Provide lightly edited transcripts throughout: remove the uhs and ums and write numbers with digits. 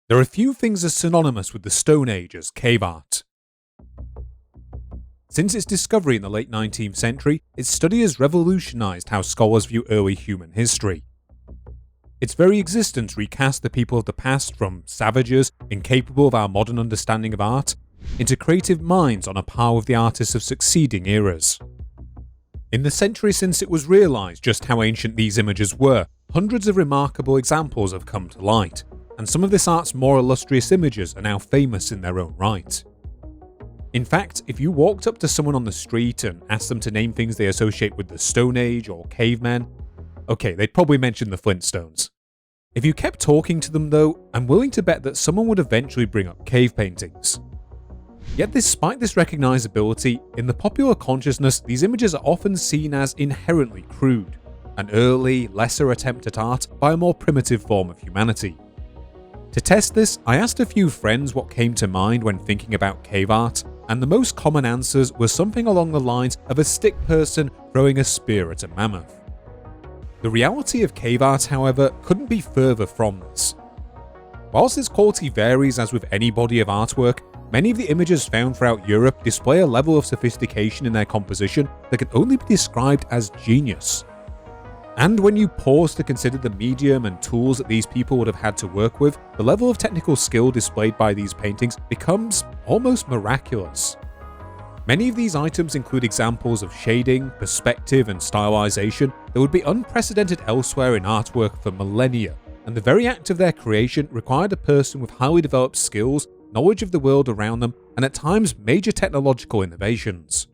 There are few things as synonymous with the Stone Age as cave art. Since its discovery in the late 19th century, its study has revolutionized how scholars view early human history. Its very existence recast the people of the past from savages, incapable of our modern understanding of art, into creative minds on a par with the artists of succeeding eras. In the century since it was realised just how ancient these images were, hundreds of remarkable examples have come to light, and some of this art's more illustrious images are now famous in their own right. In fact, if you walked up to someone on the street and asked them to name things they associate with the Stone Age or cavemen, okay, they'd probably mention the Flintstones. If you kept talking to them though, I'm willing to bet that someone would eventually bring up cave paintings. Yet despite this recognisability, in the popular consciousness these images are often seen as inherently crude, an early, lesser attempt at art by a more primitive form of humanity. To test this, I asked a few friends what came to mind when thinking about cave art, and the most common answers were something along the lines of a stick person throwing a spear at a mammoth. The reality of cave art, however, couldn't be further from this. Whilst its quality varies as with any body of artwork, many of the images found throughout Europe display a level of sophistication in their composition that can only be described as genius. And when you pause to consider the medium and tools that these people would have had to work with, the level of technical skill displayed by these paintings becomes almost miraculous. Many of these items include examples of shading, perspective, and stylization that would be unprecedented elsewhere in artwork for millennia, and the very act of their creation required a person with highly developed skills, knowledge of the world around them, and at times major technological innovations.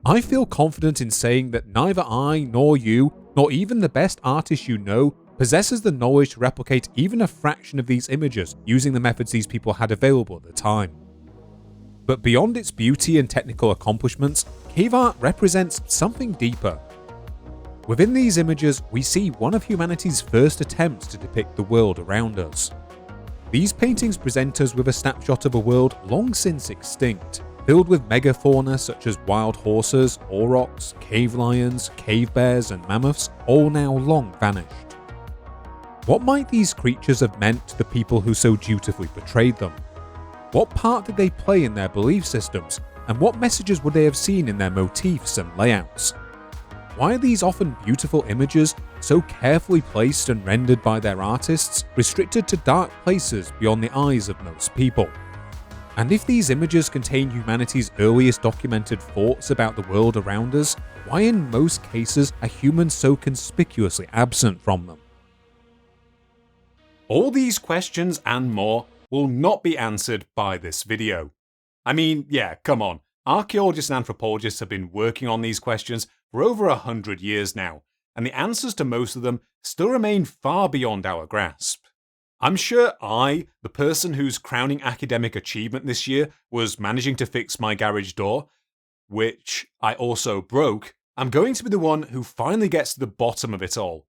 I feel confident in saying that neither I nor you, nor even the best artist you know, possesses the knowledge to replicate even a fraction of these images using the methods these people had available at the time. But beyond its beauty and technical accomplishments, cave art represents something deeper. Within these images, we see one of humanity's first attempts to depict the world around us. These paintings present us with a snapshot of a world long since extinct, filled with megafauna such as wild horses, aurochs, cave lions, cave bears, and mammoths, all now long vanished. What might these creatures have meant to the people who so dutifully portrayed them? What part did they play in their belief systems, and what messages would they have seen in their motifs and layouts? Why are these often beautiful images, so carefully placed and rendered by their artists, restricted to dark places beyond the eyes of most people? And if these images contain humanity's earliest documented thoughts about the world around us, why in most cases are humans so conspicuously absent from them? All these questions and more will not be answered by this video. I mean, yeah, come on. Archaeologists and anthropologists have been working on these questions for over 100 years now, and the answers to most of them still remain far beyond our grasp. I'm sure I, the person whose crowning academic achievement this year was managing to fix my garage door, which I also broke, I'm going to be the one who finally gets to the bottom of it all.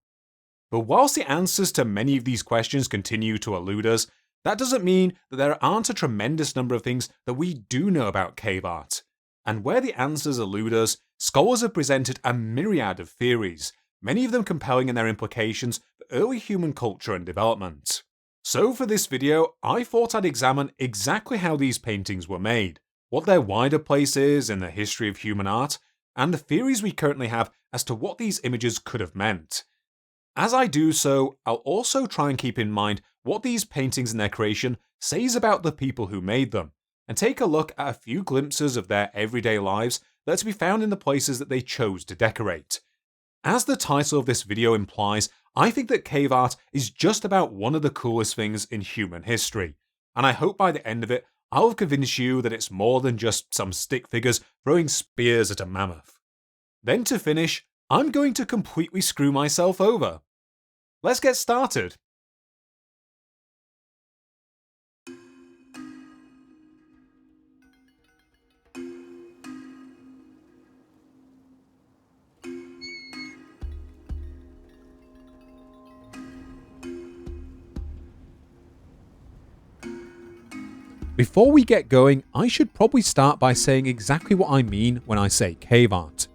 But whilst the answers to many of these questions continue to elude us, that doesn't mean that there aren't a tremendous number of things that we do know about cave art. And where the answers elude us, scholars have presented a myriad of theories, many of them compelling in their implications for early human culture and development. So for this video, I thought I'd examine exactly how these paintings were made, what their wider place is in the history of human art, and the theories we currently have as to what these images could have meant. As I do so, I'll also try and keep in mind what these paintings and their creation says about the people who made them, and take a look at a few glimpses of their everyday lives that are to be found in the places that they chose to decorate. As the title of this video implies, I think that cave art is just about one of the coolest things in human history, and I hope by the end of it, I'll have convinced you that it's more than just some stick figures throwing spears at a mammoth. Then to finish, I'm going to completely screw myself over. Let's get started. Before we get going, I should probably start by saying exactly what I mean when I say cave art.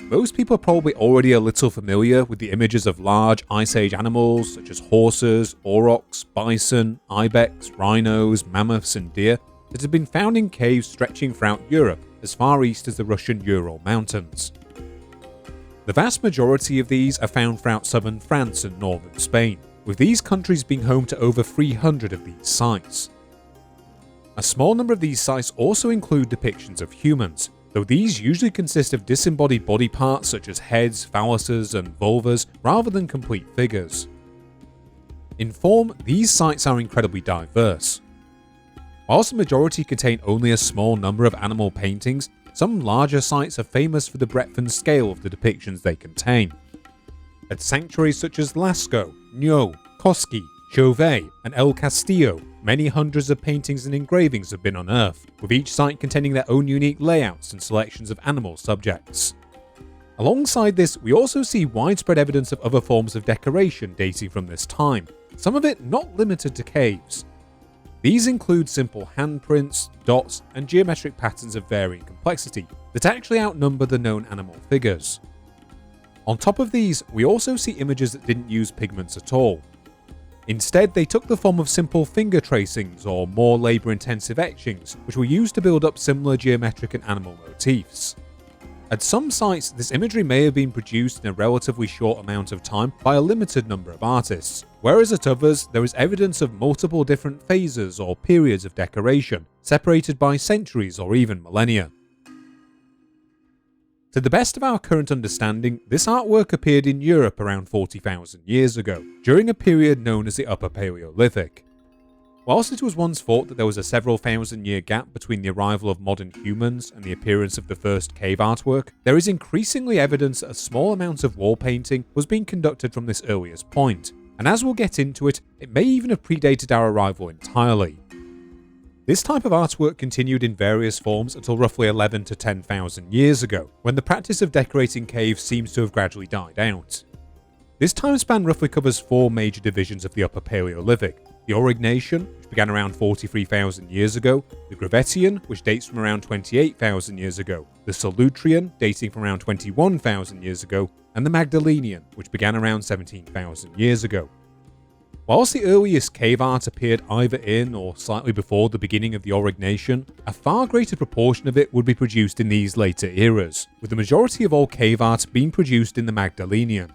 Most people are probably already a little familiar with the images of large Ice Age animals such as horses, aurochs, bison, ibex, rhinos, mammoths and deer that have been found in caves stretching throughout Europe as far east as the Russian Ural Mountains. The vast majority of these are found throughout southern France and northern Spain, with these countries being home to over 300 of these sites. A small number of these sites also include depictions of humans, though these usually consist of disembodied body parts such as heads, phalluses and vulvas, rather than complete figures. In form, these sites are incredibly diverse. Whilst the majority contain only a small number of animal paintings, some larger sites are famous for the breadth and scale of the depictions they contain. At sanctuaries such as Lascaux, Nyon, Koski, Chauvet, and El Castillo, many hundreds of paintings and engravings have been unearthed, with each site containing their own unique layouts and selections of animal subjects. Alongside this, we also see widespread evidence of other forms of decoration dating from this time, some of it not limited to caves. These include simple handprints, dots, and geometric patterns of varying complexity that actually outnumber the known animal figures. On top of these, we also see images that didn't use pigments at all. Instead, they took the form of simple finger tracings or more labour-intensive etchings, which were used to build up similar geometric and animal motifs. At some sites, this imagery may have been produced in a relatively short amount of time by a limited number of artists, whereas at others, there is evidence of multiple different phases or periods of decoration, separated by centuries or even millennia. To the best of our current understanding, this artwork appeared in Europe around 40,000 years ago, during a period known as the Upper Paleolithic. Whilst it was once thought that there was a several thousand year gap between the arrival of modern humans and the appearance of the first cave artwork, there is increasingly evidence that a small amount of wall painting was being conducted from this earliest point, and as we'll get into it, it may even have predated our arrival entirely. This type of artwork continued in various forms until roughly 11 to 10,000 years ago, when the practice of decorating caves seems to have gradually died out. This time span roughly covers four major divisions of the Upper Paleolithic: the Aurignacian, which began around 43,000 years ago, the Gravettian, which dates from around 28,000 years ago, the Solutrean, dating from around 21,000 years ago, and the Magdalenian, which began around 17,000 years ago. Whilst the earliest cave art appeared either in or slightly before the beginning of the Aurignacian, a far greater proportion of it would be produced in these later eras, with the majority of all cave art being produced in the Magdalenian.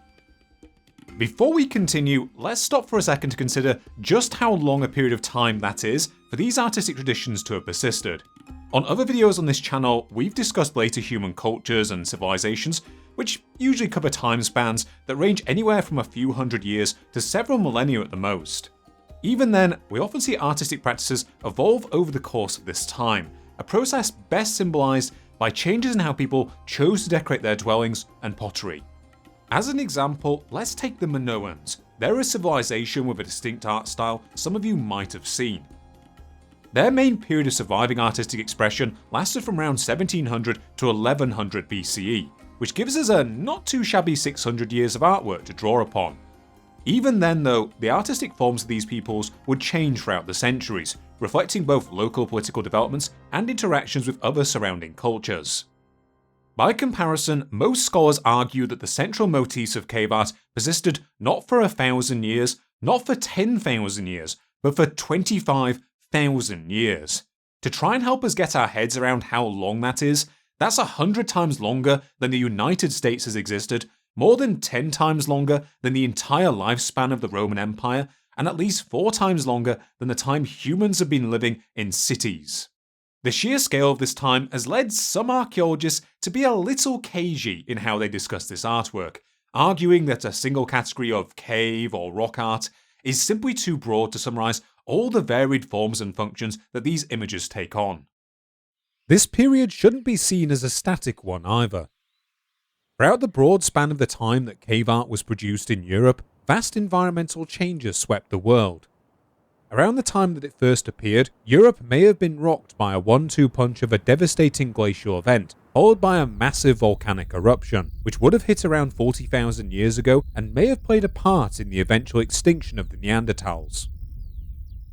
Before we continue, let's stop for a second to consider just how long a period of time that is for these artistic traditions to have persisted. On other videos on this channel, we've discussed later human cultures and civilizations, which usually cover time spans that range anywhere from a few hundred years to several millennia at the most. Even then, we often see artistic practices evolve over the course of this time, a process best symbolised by changes in how people chose to decorate their dwellings and pottery. As an example, let's take the Minoans. They're a civilization with a distinct art style some of you might have seen. Their main period of surviving artistic expression lasted from around 1700 to 1100 BCE, which gives us a not too shabby 600 years of artwork to draw upon. Even then though, the artistic forms of these peoples would change throughout the centuries, reflecting both local political developments and interactions with other surrounding cultures. By comparison, most scholars argue that the central motifs of cave art persisted not for 1,000 years, not for 10,000 years, but for 25,000 years. To try and help us get our heads around how long that is, that's 100 times longer than the United States has existed, more than 10 times longer than the entire lifespan of the Roman Empire, and at least 4 times longer than the time humans have been living in cities. The sheer scale of this time has led some archaeologists to be a little cagey in how they discuss this artwork, arguing that a single category of cave or rock art is simply too broad to summarise all the varied forms and functions that these images take on. This period shouldn't be seen as a static one either. Throughout the broad span of the time that cave art was produced in Europe, vast environmental changes swept the world. Around the time that it first appeared, Europe may have been rocked by a 1-2 punch of a devastating glacial event, followed by a massive volcanic eruption, which would have hit around 40,000 years ago and may have played a part in the eventual extinction of the Neanderthals.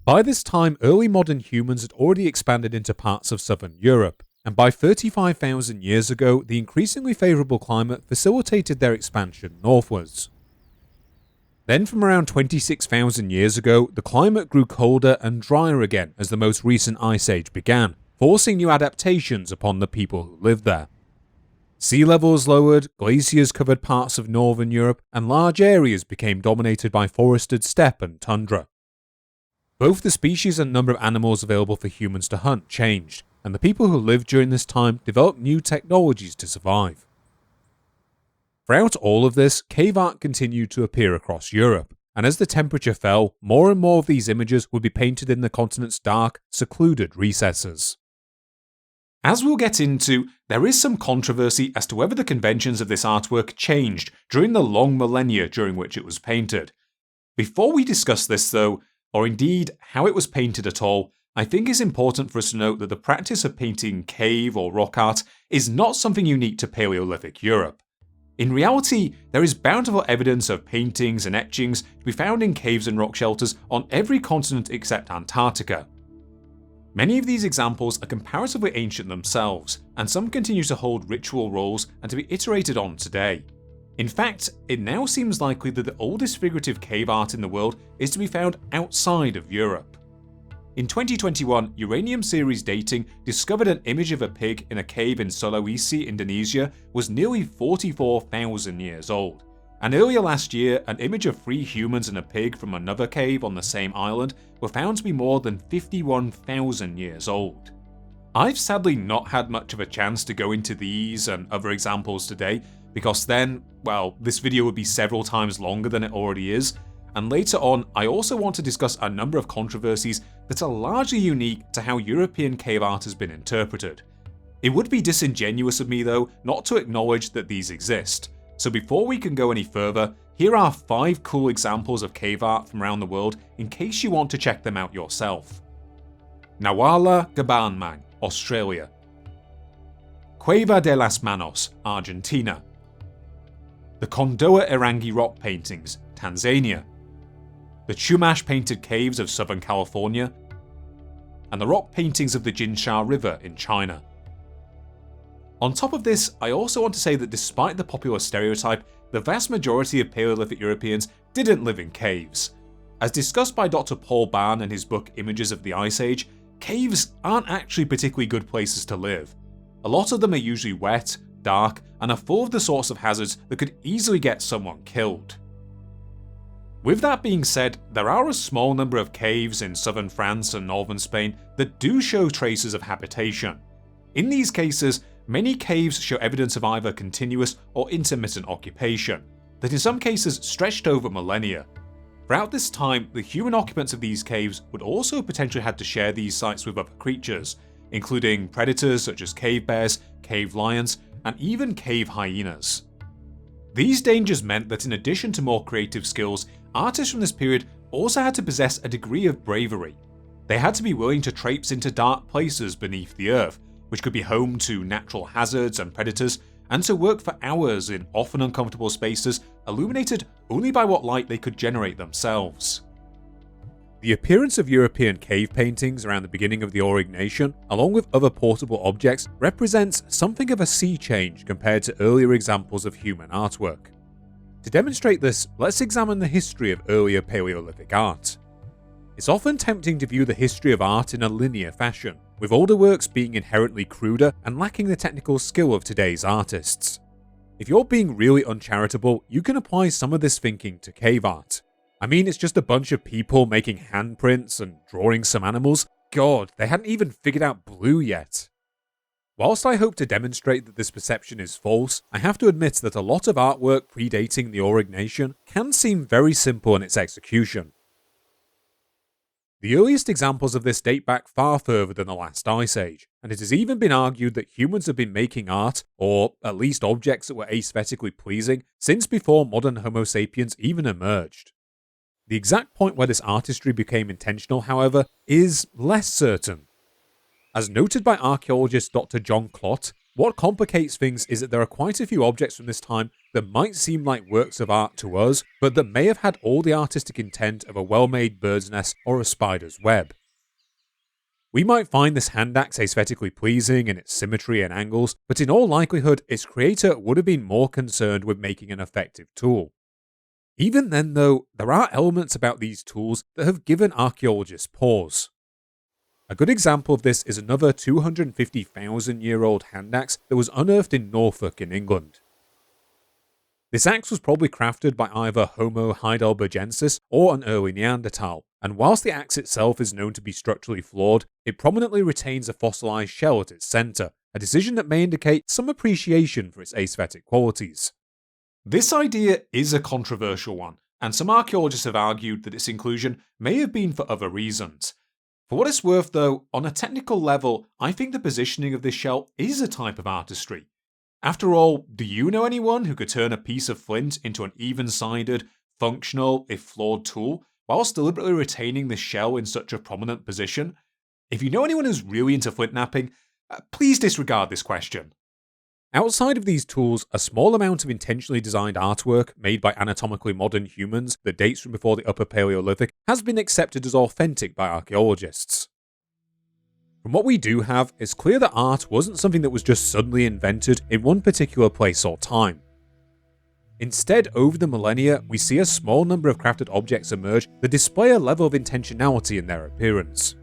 By this time, early modern humans had already expanded into parts of southern Europe, and by 35,000 years ago, the increasingly favourable climate facilitated their expansion northwards. Then from around 26,000 years ago, the climate grew colder and drier again as the most recent ice age began, forcing new adaptations upon the people who lived there. Sea levels lowered, glaciers covered parts of northern Europe, and large areas became dominated by forested steppe and tundra. Both the species and number of animals available for humans to hunt changed, and the people who lived during this time developed new technologies to survive. Throughout all of this, cave art continued to appear across Europe, and as the temperature fell, more and more of these images would be painted in the continent's dark, secluded recesses. As we'll get into, there is some controversy as to whether the conventions of this artwork changed during the long millennia during which it was painted. Before we discuss this though, or indeed how it was painted at all, I think it's important for us to note that the practice of painting cave or rock art is not something unique to Paleolithic Europe. In reality, there is bountiful evidence of paintings and etchings to be found in caves and rock shelters on every continent except Antarctica. Many of these examples are comparatively ancient themselves, and some continue to hold ritual roles and to be iterated on today. In fact, it now seems likely that the oldest figurative cave art in the world is to be found outside of Europe. In 2021, Uranium Series Dating discovered an image of a pig in a cave in Sulawesi, Indonesia, was nearly 44,000 years old. And earlier last year, an image of 3 humans and a pig from another cave on the same island were found to be more than 51,000 years old. I've sadly not had much of a chance to go into these and other examples today, because then, well, this video would be several times longer than it already is, and later on I also want to discuss a number of controversies that are largely unique to how European cave art has been interpreted. It would be disingenuous of me though not to acknowledge that these exist. So before we can go any further, here are 5 cool examples of cave art from around the world in case you want to check them out yourself. Nawala Gabanmang, Australia. Cueva de las Manos, Argentina. The Kondoa Irangi rock paintings, Tanzania. The Chumash painted caves of Southern California. And the rock paintings of the Jinsha River in China. On top of this, I also want to say that despite the popular stereotype, the vast majority of Paleolithic Europeans didn't live in caves. As discussed by Dr. Paul Bahn in his book Images of the Ice Age, caves aren't actually particularly good places to live. A lot of them are usually wet, dark, and are full of the sorts of hazards that could easily get someone killed. With that being said, there are a small number of caves in southern France and northern Spain that do show traces of habitation. In these cases, many caves show evidence of either continuous or intermittent occupation, that in some cases stretched over millennia. Throughout this time, the human occupants of these caves would also potentially have to share these sites with other creatures, including predators such as cave bears, cave lions, and even cave hyenas. These dangers meant that in addition to more creative skills, artists from this period also had to possess a degree of bravery. They had to be willing to traipse into dark places beneath the earth, which could be home to natural hazards and predators, and to work for hours in often uncomfortable spaces illuminated only by what light they could generate themselves. The appearance of European cave paintings around the beginning of the Aurignacian, along with other portable objects, represents something of a sea change compared to earlier examples of human artwork. To demonstrate this, let's examine the history of earlier Paleolithic art. It's often tempting to view the history of art in a linear fashion, with older works being inherently cruder and lacking the technical skill of today's artists. If you're being really uncharitable, you can apply some of this thinking to cave art. I mean, it's just a bunch of people making handprints and drawing some animals. God, they hadn't even figured out blue yet. Whilst I hope to demonstrate that this perception is false, I have to admit that a lot of artwork predating the Aurignacian can seem very simple in its execution. The earliest examples of this date back far further than the last ice age, and it has even been argued that humans have been making art, or at least objects that were aesthetically pleasing, since before modern Homo sapiens even emerged. The exact point where this artistry became intentional, however, is less certain. As noted by archaeologist Dr. John Clott, what complicates things is that there are quite a few objects from this time that might seem like works of art to us, but that may have had all the artistic intent of a well-made bird's nest or a spider's web. We might find this hand axe aesthetically pleasing in its symmetry and angles, but in all likelihood its creator would have been more concerned with making an effective tool. Even then though, there are elements about these tools that have given archaeologists pause. A good example of this is another 250,000-year-old hand axe that was unearthed in Norfolk in England. This axe was probably crafted by either Homo heidelbergensis or an early Neanderthal, and whilst the axe itself is known to be structurally flawed, it prominently retains a fossilized shell at its center, a decision that may indicate some appreciation for its aesthetic qualities. This idea is a controversial one, and some archaeologists have argued that its inclusion may have been for other reasons. For what it's worth though, on a technical level, I think the positioning of this shell is a type of artistry. After all, do you know anyone who could turn a piece of flint into an even-sided, functional, if flawed tool, whilst deliberately retaining the shell in such a prominent position? If you know anyone who's really into flint knapping, please disregard this question. Outside of these tools, a small amount of intentionally designed artwork made by anatomically modern humans that dates from before the Upper Paleolithic has been accepted as authentic by archaeologists. From what we do have, it's clear that art wasn't something that was just suddenly invented in one particular place or time. Instead, over the millennia, we see a small number of crafted objects emerge that display a level of intentionality in their appearance.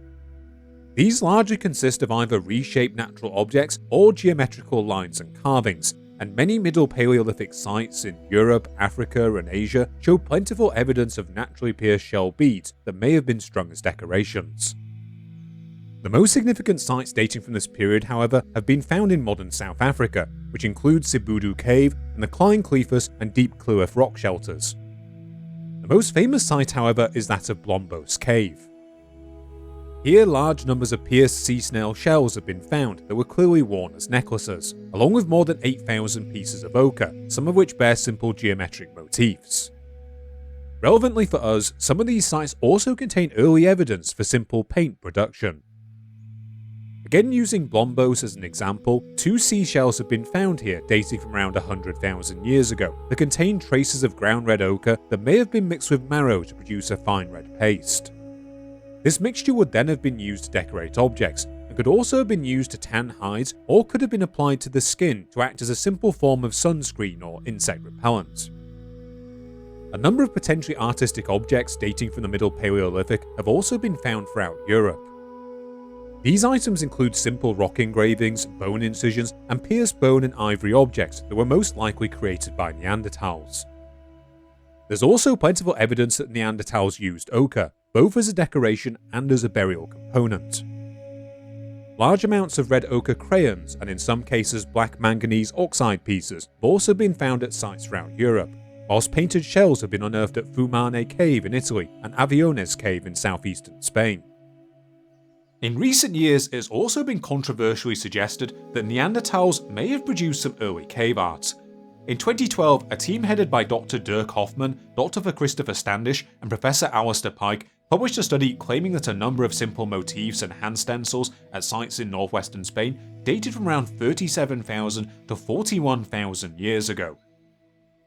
These largely consist of either reshaped natural objects or geometrical lines and carvings, and many Middle Paleolithic sites in Europe, Africa, and Asia show plentiful evidence of naturally pierced shell beads that may have been strung as decorations. The most significant sites dating from this period, however, have been found in modern South Africa, which includes Sibudu Cave and the Klein Clephas and Deep Kluif rock shelters. The most famous site, however, is that of Blombos Cave. Here, large numbers of pierced sea snail shells have been found that were clearly worn as necklaces, along with more than 8,000 pieces of ochre, some of which bear simple geometric motifs. Relevantly for us, some of these sites also contain early evidence for simple paint production. Again, using Blombos as an example, 2 seashells have been found here dating from around 100,000 years ago that contain traces of ground red ochre that may have been mixed with marrow to produce a fine red paste. This mixture would then have been used to decorate objects, and could also have been used to tan hides or could have been applied to the skin to act as a simple form of sunscreen or insect repellent. A number of potentially artistic objects dating from the Middle Paleolithic have also been found throughout Europe. These items include simple rock engravings, bone incisions, and pierced bone and ivory objects that were most likely created by Neanderthals. There's also plentiful evidence that Neanderthals used ochre, both as a decoration and as a burial component. Large amounts of red ochre crayons, and in some cases black manganese oxide pieces, have also been found at sites throughout Europe, whilst painted shells have been unearthed at Fumane Cave in Italy and Aviones Cave in southeastern Spain. In recent years, it has also been controversially suggested that Neanderthals may have produced some early cave art. In 2012, a team headed by Dr. Dirk Hoffman, Dr. Christopher Standish, and Professor Alistair Pike published a study claiming that a number of simple motifs and hand stencils at sites in northwestern Spain dated from around 37,000 to 41,000 years ago.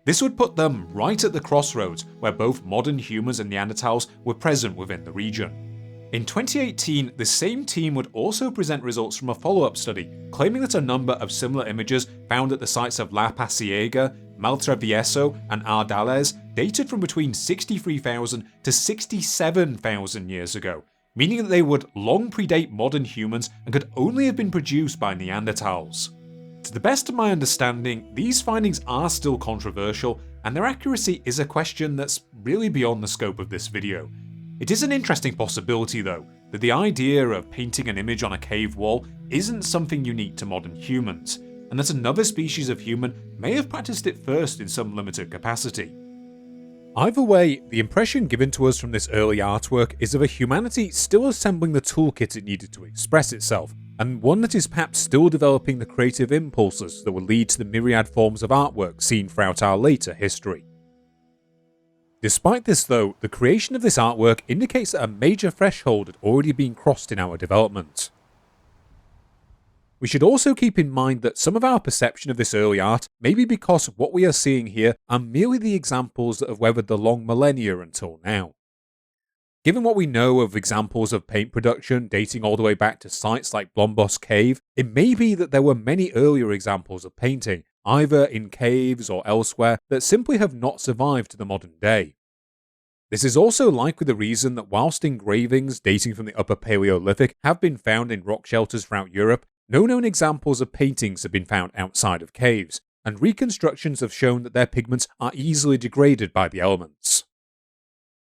This would put them right at the crossroads where both modern humans and Neanderthals were present within the region. In 2018, the same team would also present results from a follow-up study, claiming that a number of similar images found at the sites of La Pasiega, Maltravieso, and Ardales dated from between 63,000 to 67,000 years ago, meaning that they would long predate modern humans and could only have been produced by Neanderthals. To the best of my understanding, these findings are still controversial, and their accuracy is a question that's really beyond the scope of this video. It is an interesting possibility, though, that the idea of painting an image on a cave wall isn't something unique to modern humans, and that another species of human may have practiced it first in some limited capacity. Either way, the impression given to us from this early artwork is of a humanity still assembling the toolkit it needed to express itself, and one that is perhaps still developing the creative impulses that will lead to the myriad forms of artwork seen throughout our later history. Despite this though, the creation of this artwork indicates that a major threshold had already been crossed in our development. We should also keep in mind that some of our perception of this early art may be because what we are seeing here are merely the examples that have weathered the long millennia until now. Given what we know of examples of paint production dating all the way back to sites like Blombos Cave, it may be that there were many earlier examples of painting, either in caves or elsewhere, that simply have not survived to the modern day. This is also likely the reason that whilst engravings dating from the Upper Paleolithic have been found in rock shelters throughout Europe, no known examples of paintings have been found outside of caves, and reconstructions have shown that their pigments are easily degraded by the elements.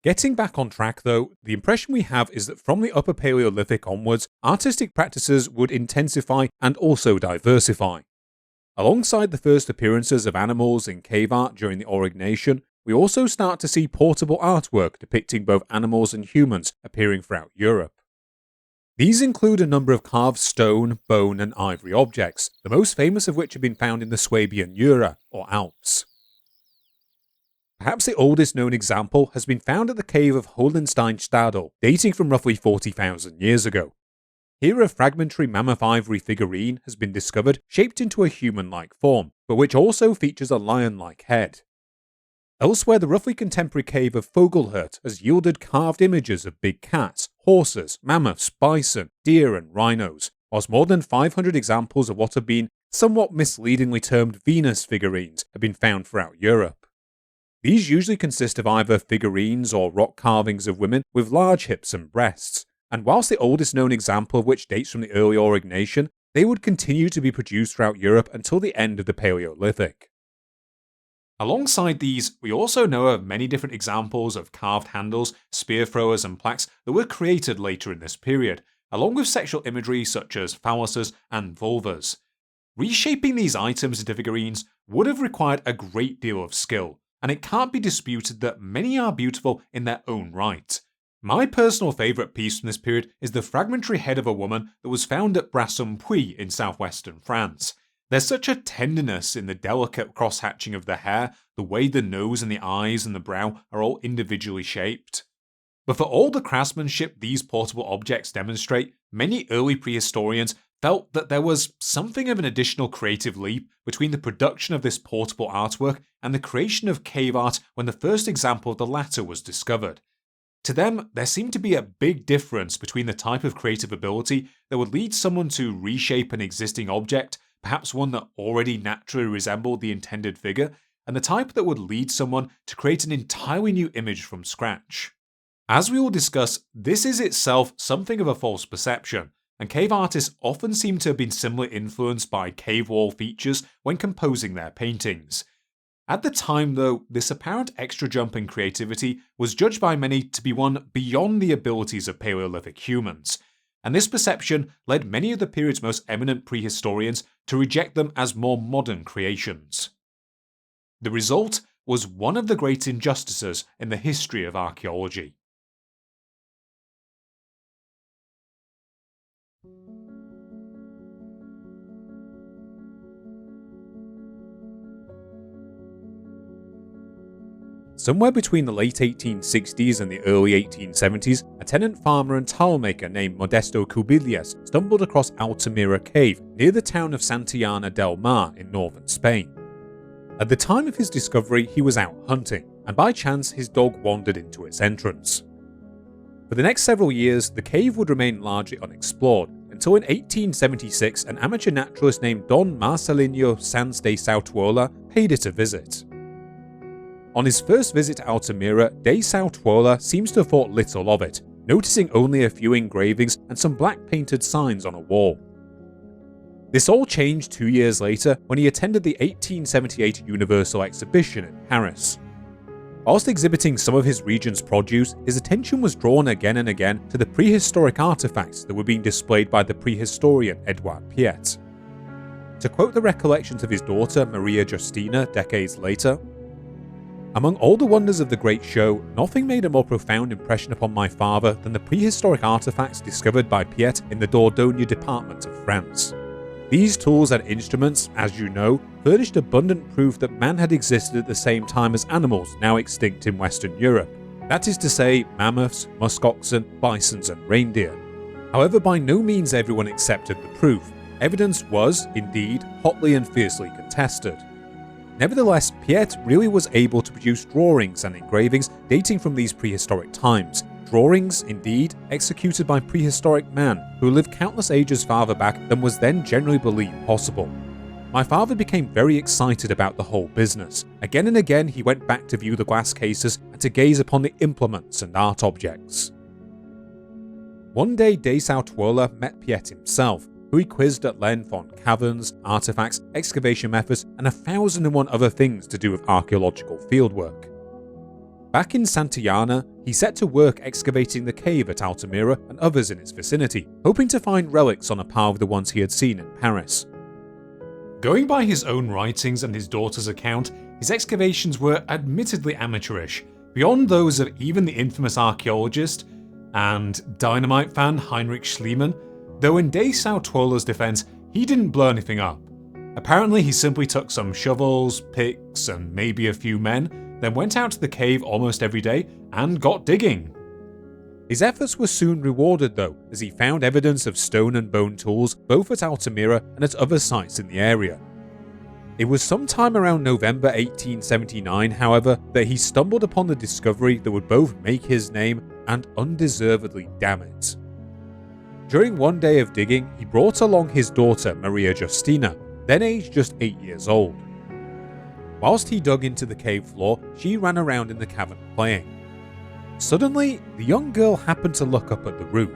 Getting back on track though, the impression we have is that from the Upper Paleolithic onwards, artistic practices would intensify and also diversify. Alongside the first appearances of animals in cave art during the Aurignacian, we also start to see portable artwork depicting both animals and humans appearing throughout Europe. These include a number of carved stone, bone and ivory objects, the most famous of which have been found in the Swabian Jura, or Alps. Perhaps the oldest known example has been found at the cave of Hohlenstein-Stadel, dating from roughly 40,000 years ago. Here a fragmentary mammoth ivory figurine has been discovered shaped into a human-like form, but which also features a lion-like head. Elsewhere, the roughly contemporary cave of Vogelhert has yielded carved images of big cats, horses, mammoths, bison, deer and rhinos, whilst more than 500 examples of what have been somewhat misleadingly termed Venus figurines have been found throughout Europe. These usually consist of either figurines or rock carvings of women with large hips and breasts, and whilst the oldest known example of which dates from the early Aurignacian, they would continue to be produced throughout Europe until the end of the Paleolithic. Alongside these, we also know of many different examples of carved handles, spear throwers and plaques that were created later in this period, along with sexual imagery such as phalluses and vulvas. Reshaping these items into figurines would have required a great deal of skill, and it can't be disputed that many are beautiful in their own right. My personal favourite piece from this period is the fragmentary head of a woman that was found at Brassompuy in southwestern France. There's such a tenderness in the delicate cross-hatching of the hair, the way the nose and the eyes and the brow are all individually shaped. But for all the craftsmanship these portable objects demonstrate, many early prehistorians felt that there was something of an additional creative leap between the production of this portable artwork and the creation of cave art when the first example of the latter was discovered. To them, there seemed to be a big difference between the type of creative ability that would lead someone to reshape an existing object, perhaps one that already naturally resembled the intended figure, and the type that would lead someone to create an entirely new image from scratch. As we will discuss, this is itself something of a false perception, and cave artists often seem to have been similarly influenced by cave wall features when composing their paintings. At the time though, this apparent extra jump in creativity was judged by many to be one beyond the abilities of Paleolithic humans, and this perception led many of the period's most eminent prehistorians to reject them as more modern creations. The result was one of the great injustices in the history of archaeology. Somewhere between the late 1860s and the early 1870s, a tenant farmer and tile maker named Modesto Cubillas stumbled across Altamira Cave near the town of Santillana del Mar in northern Spain. At the time of his discovery, he was out hunting, and by chance his dog wandered into its entrance. For the next several years, the cave would remain largely unexplored, until in 1876 an amateur naturalist named Don Marcelino Sanz de Sautuola paid it a visit. On his first visit to Altamira, de Sautuola seems to have thought little of it, noticing only a few engravings and some black painted signs on a wall. This all changed 2 years later when he attended the 1878 Universal Exhibition in Paris. Whilst exhibiting some of his region's produce, his attention was drawn again and again to the prehistoric artifacts that were being displayed by the prehistorian Edouard Piet. To quote the recollections of his daughter Maria Justina decades later, "Among all the wonders of the great show, nothing made a more profound impression upon my father than the prehistoric artifacts discovered by Piet in the Dordogne department of France. These tools and instruments, as you know, furnished abundant proof that man had existed at the same time as animals now extinct in Western Europe. That is to say, mammoths, muskoxen, bisons and reindeer. However, by no means everyone accepted the proof. Evidence was, indeed, hotly and fiercely contested. Nevertheless, Piet really was able to produce drawings and engravings dating from these prehistoric times, Drawings, indeed, executed by prehistoric man who lived countless ages farther back than was then generally believed possible. My father became very excited about the whole business. Again and again he went back to view the glass cases and to gaze upon the implements and art objects. One day de Sautuola met Piet himself, who he quizzed at length on caverns, artifacts, excavation methods, and 1,001 other things to do with archaeological fieldwork. Back in Santillana, he set to work excavating the cave at Altamira and others in its vicinity, hoping to find relics on a par with the ones he had seen in Paris. Going by his own writings and his daughter's account, his excavations were admittedly amateurish, beyond those of even the infamous archaeologist and dynamite fan Heinrich Schliemann, though in de Sautuola's defense, he didn't blow anything up. Apparently he simply took some shovels, picks, and maybe a few men, then went out to the cave almost every day and got digging. His efforts were soon rewarded though, as he found evidence of stone and bone tools both at Altamira and at other sites in the area. It was sometime around November 1879, however, that he stumbled upon the discovery that would both make his name and undeservedly damn it. During one day of digging, he brought along his daughter Maria Justina, then aged just 8 years old. Whilst he dug into the cave floor, she ran around in the cavern playing. Suddenly, the young girl happened to look up at the roof.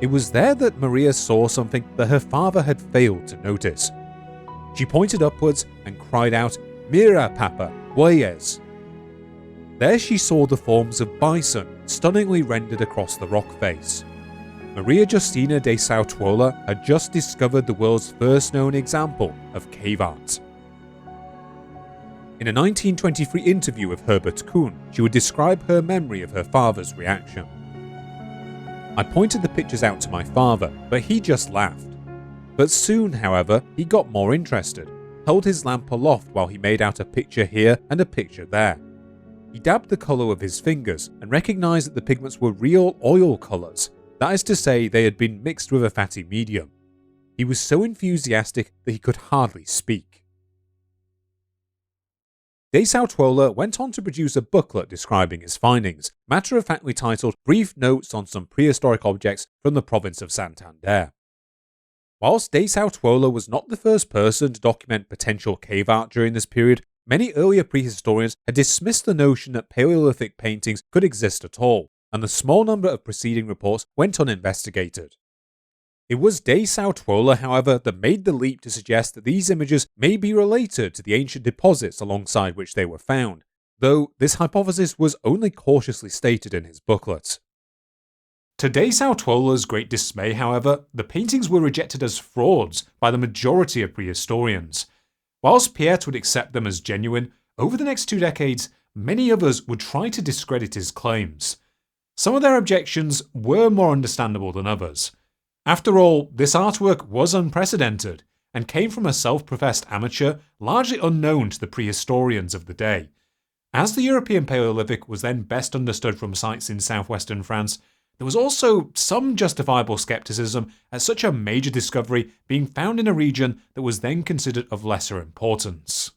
It was there that Maria saw something that her father had failed to notice. She pointed upwards and cried out, "Mira, Papa, bueyes." There she saw the forms of bison stunningly rendered across the rock face. Maria Justina de Sautuola had just discovered the world's first known example of cave art. In a 1923 interview with Herbert Kuhn, she would describe her memory of her father's reaction. "I pointed the pictures out to my father, but he just laughed. But soon, however, he got more interested, held his lamp aloft while he made out a picture here and a picture there. He dabbed the colour with his fingers and recognised that the pigments were real oil colours, that is to say, they had been mixed with a fatty medium. He was so enthusiastic that he could hardly speak." De Sautuola went on to produce a booklet describing his findings, matter-of-factly titled Brief Notes on Some Prehistoric Objects from the Province of Santander. Whilst de Sautuola was not the first person to document potential cave art during this period, many earlier prehistorians had dismissed the notion that Paleolithic paintings could exist at all, and the small number of preceding reports went uninvestigated. It was de Sautuola, however, that made the leap to suggest that these images may be related to the ancient deposits alongside which they were found, though this hypothesis was only cautiously stated in his booklet. To de Sautuola's great dismay, however, the paintings were rejected as frauds by the majority of prehistorians. Whilst Piet would accept them as genuine, over the next 2 decades, many others would try to discredit his claims. Some of their objections were more understandable than others. After all, this artwork was unprecedented, and came from a self-professed amateur largely unknown to the prehistorians of the day. As the European Paleolithic was then best understood from sites in southwestern France, there was also some justifiable skepticism at such a major discovery being found in a region that was then considered of lesser importance.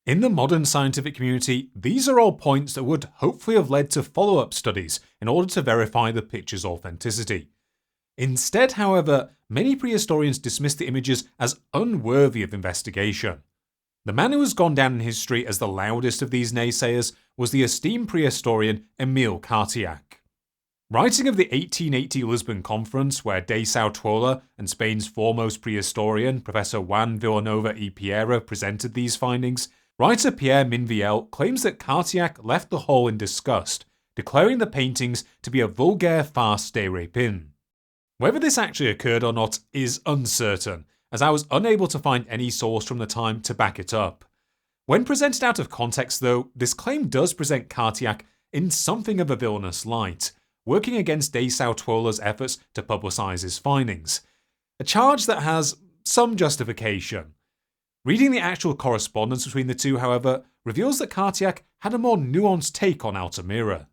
In the modern scientific community, these are all points that would hopefully have led to follow-up studies in order to verify the picture's authenticity. Instead, however, many prehistorians dismissed the images as unworthy of investigation. The man who has gone down in history as the loudest of these naysayers was the esteemed prehistorian Émile Cartiac. Writing of the 1880 Lisbon Conference, where de Sautuola and Spain's foremost prehistorian, Professor Juan Vilanova y Piera, presented these findings, writer Pierre Minviel claims that Cartiac left the hall in disgust, declaring the paintings to be a vulgaire farce de rapine. Whether this actually occurred or not is uncertain, as I was unable to find any source from the time to back it up. When presented out of context though, this claim does present Cartiac in something of a villainous light, working against de Sautuola's efforts to publicise his findings. A charge that has some justification. Reading the actual correspondence between the two, however, reveals that Cartiac had a more nuanced take on Altamira.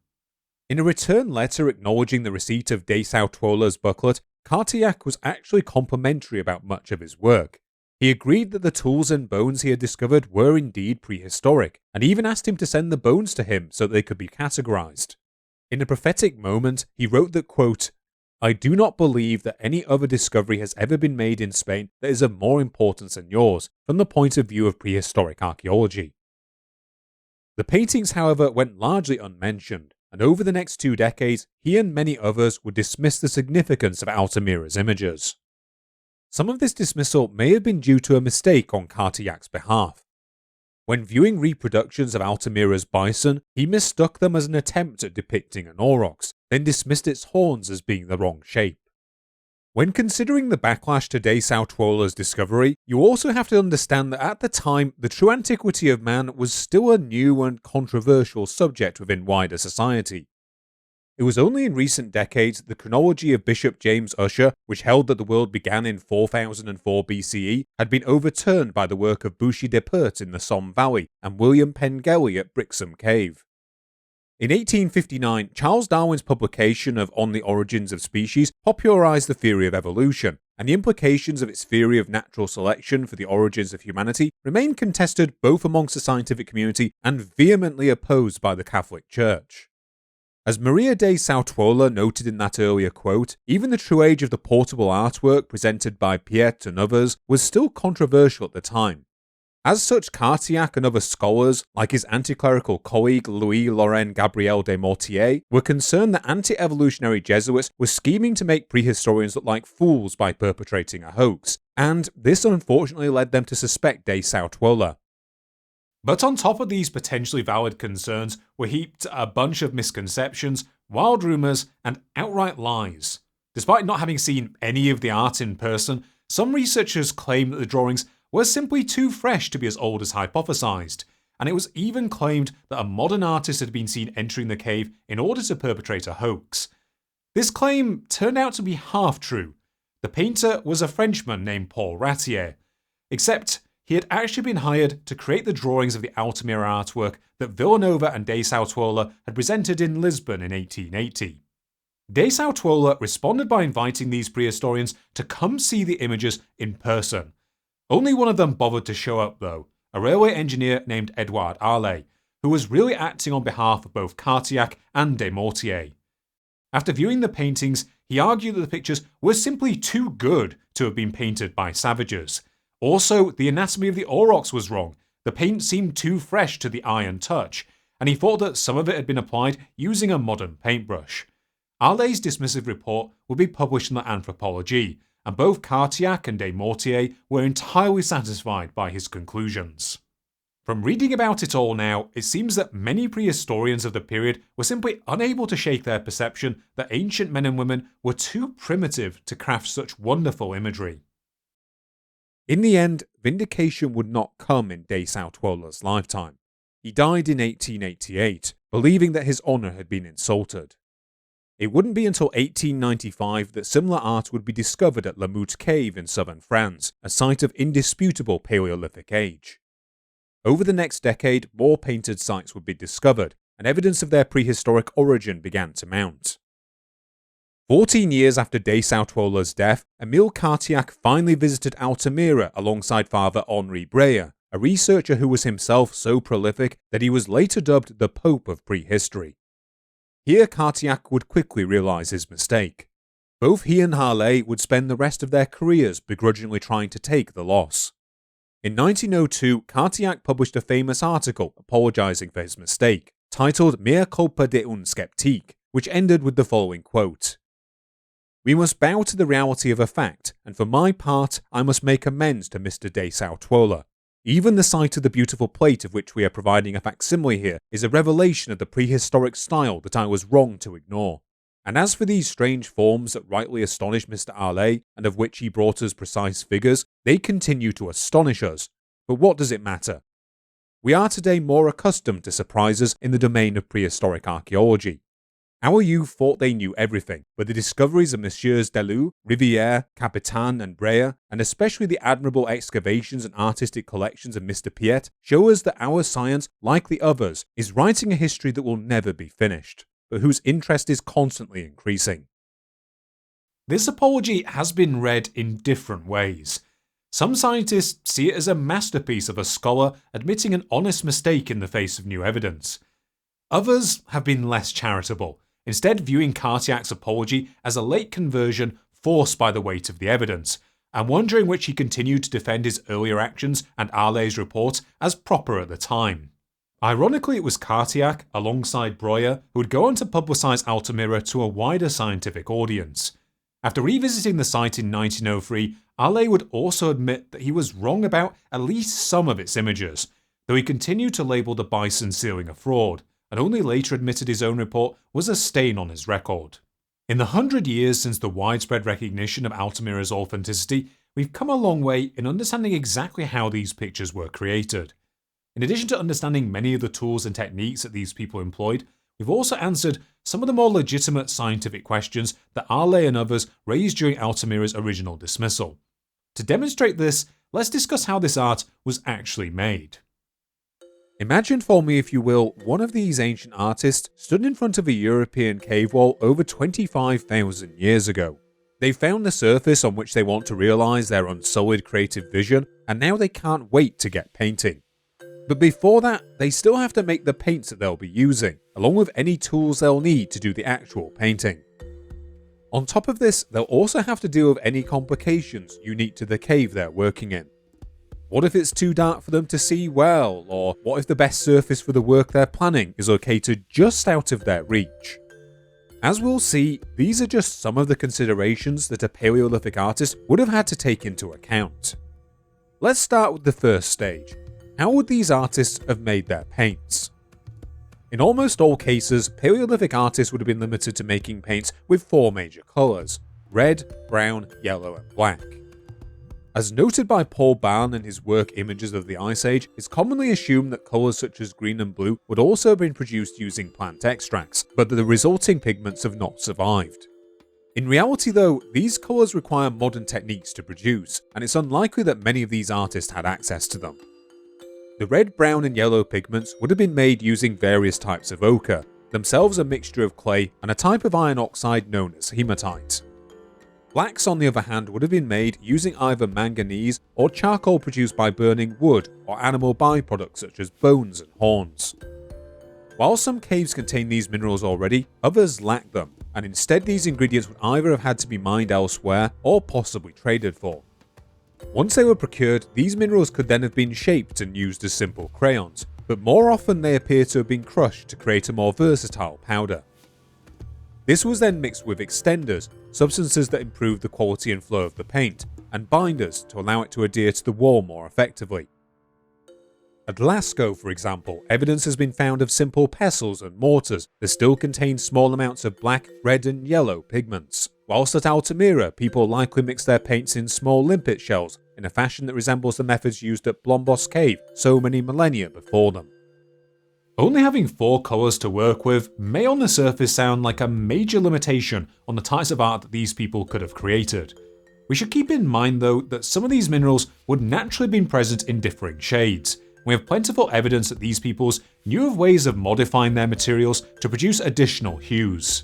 In a return letter acknowledging the receipt of de Sautuola's booklet, Cartiac was actually complimentary about much of his work. He agreed that the tools and bones he had discovered were indeed prehistoric, and even asked him to send the bones to him so that they could be categorized. In a prophetic moment, he wrote that, quote, "I do not believe that any other discovery has ever been made in Spain that is of more importance than yours, from the point of view of prehistoric archaeology." The paintings, however, went largely unmentioned, and over the next 2 decades, he and many others would dismiss the significance of Altamira's images. Some of this dismissal may have been due to a mistake on Cartillac's behalf. When viewing reproductions of Altamira's bison, he mistook them as an attempt at depicting an aurochs, then dismissed its horns as being the wrong shape. When considering the backlash to de Sautuola's discovery, you also have to understand that at the time, the true antiquity of man was still a new and controversial subject within wider society. It was only in recent decades that the chronology of Bishop James Ussher, which held that the world began in 4004 BCE, had been overturned by the work of Bussy de Pert in the Somme Valley and William Pengelly at Brixham Cave. In 1859, Charles Darwin's publication of On the Origins of Species popularized the theory of evolution, and the implications of its theory of natural selection for the origins of humanity remain contested both amongst the scientific community and vehemently opposed by the Catholic Church. As Maria de Sautuola noted in that earlier quote, even the true age of the portable artwork presented by Piet and others was still controversial at the time. As such, Cartillac and other scholars, like his anti-clerical colleague Louis-Laurent Gabriel de Mortier, were concerned that anti-evolutionary Jesuits were scheming to make prehistorians look like fools by perpetrating a hoax, and this unfortunately led them to suspect de Sautuola. But on top of these potentially valid concerns were heaped a bunch of misconceptions, wild rumours, and outright lies. Despite not having seen any of the art in person, some researchers claim that the drawings were simply too fresh to be as old as hypothesized, and it was even claimed that a modern artist had been seen entering the cave in order to perpetrate a hoax. This claim turned out to be half true. The painter was a Frenchman named Paul Ratier, except he had actually been hired to create the drawings of the Altamira artwork that Villanova and de Sautuola had presented in Lisbon in 1880. De Sautuola responded by inviting these prehistorians to come see the images in person. Only one of them bothered to show up though, a railway engineer named Edouard Arlet, who was really acting on behalf of both Cartillac and de Mortier. After viewing the paintings, he argued that the pictures were simply too good to have been painted by savages. Also, the anatomy of the aurochs was wrong, the paint seemed too fresh to the eye and touch, and he thought that some of it had been applied using a modern paintbrush. Arlet's dismissive report would be published in the Anthropologie, and both Cartillac and de Mortier were entirely satisfied by his conclusions. From reading about it all now, it seems that many prehistorians of the period were simply unable to shake their perception that ancient men and women were too primitive to craft such wonderful imagery. In the end, vindication would not come in de Sautuola's lifetime. He died in 1888, believing that his honour had been insulted. It wouldn't be until 1895 that similar art would be discovered at Chauvet Cave in southern France, a site of indisputable Paleolithic age. Over the next decade, more painted sites would be discovered, and evidence of their prehistoric origin began to mount. 14 years after de Sautuola's death, Émile Cartillac finally visited Altamira alongside Father Henri Breyer, a researcher who was himself so prolific that he was later dubbed the Pope of Prehistory. Here, Cartillac would quickly realise his mistake. Both he and Harley would spend the rest of their careers begrudgingly trying to take the loss. In 1902, Cartillac published a famous article apologising for his mistake, titled Mea culpa de un sceptique, which ended with the following quote: "We must bow to the reality of a fact, and for my part, I must make amends to Mr. de Sautuola. Even the sight of the beautiful plate of which we are providing a facsimile here is a revelation of the prehistoric style that I was wrong to ignore. And as for these strange forms that rightly astonished Mr. Arlet, and of which he brought us precise figures, they continue to astonish us. But what does it matter? We are today more accustomed to surprises in the domain of prehistoric archaeology. Our youth thought they knew everything, but the discoveries of Messieurs Delou, Rivière, Capitan, and Breyer, and especially the admirable excavations and artistic collections of Mr. Piet, show us that our science, like the others, is writing a history that will never be finished, but whose interest is constantly increasing." This apology has been read in different ways. Some scientists see it as a masterpiece of a scholar admitting an honest mistake in the face of new evidence. Others have been less charitable, instead viewing Cartiac's apology as a late conversion forced by the weight of the evidence, and one during which he continued to defend his earlier actions and Arley's report as proper at the time. Ironically, it was Cartiac, alongside Breuer, who would go on to publicise Altamira to a wider scientific audience. After revisiting the site in 1903, Arley would also admit that he was wrong about at least some of its images, though he continued to label the bison sealing a fraud, and only later admitted his own report was a stain on his record. In the 100 years since the widespread recognition of Altamira's authenticity, we've come a long way in understanding exactly how these pictures were created. In addition to understanding many of the tools and techniques that these people employed, we've also answered some of the more legitimate scientific questions that Arley and others raised during Altamira's original dismissal. To demonstrate this, let's discuss how this art was actually made. Imagine for me, if you will, one of these ancient artists stood in front of a European cave wall over 25,000 years ago. They found the surface on which they want to realise their unsullied creative vision, and now they can't wait to get painting. But before that, they still have to make the paints that they'll be using, along with any tools they'll need to do the actual painting. On top of this, they'll also have to deal with any complications unique to the cave they're working in. What if it's too dark for them to see well, or what if the best surface for the work they're planning is located just out of their reach? As we'll see, these are just some of the considerations that a Paleolithic artist would have had to take into account. Let's start with the first stage. How would these artists have made their paints? In almost all cases, Paleolithic artists would have been limited to making paints with 4 major colours: red, brown, yellow and black. As noted by Paul Barn in his work Images of the Ice Age, it's commonly assumed that colours such as green and blue would also have been produced using plant extracts, but that the resulting pigments have not survived. In reality though, these colours require modern techniques to produce, and it's unlikely that many of these artists had access to them. The red, brown and yellow pigments would have been made using various types of ochre, themselves a mixture of clay and a type of iron oxide known as hematite. Blacks, on the other hand, would have been made using either manganese or charcoal produced by burning wood or animal byproducts such as bones and horns. While some caves contain these minerals already, others lack them, and instead these ingredients would either have had to be mined elsewhere or possibly traded for. Once they were procured, these minerals could then have been shaped and used as simple crayons, but more often they appear to have been crushed to create a more versatile powder. This was then mixed with extenders, substances that improved the quality and flow of the paint, and binders to allow it to adhere to the wall more effectively. At Lascaux, for example, evidence has been found of simple pestles and mortars that still contain small amounts of black, red and yellow pigments, whilst at Altamira people likely mix their paints in small limpet shells in a fashion that resembles the methods used at Blombos Cave so many millennia before them. Only having 4 colours to work with may on the surface sound like a major limitation on the types of art that these people could have created. We should keep in mind though that some of these minerals would naturally have been present in differing shades. We have plentiful evidence that these peoples knew of ways of modifying their materials to produce additional hues.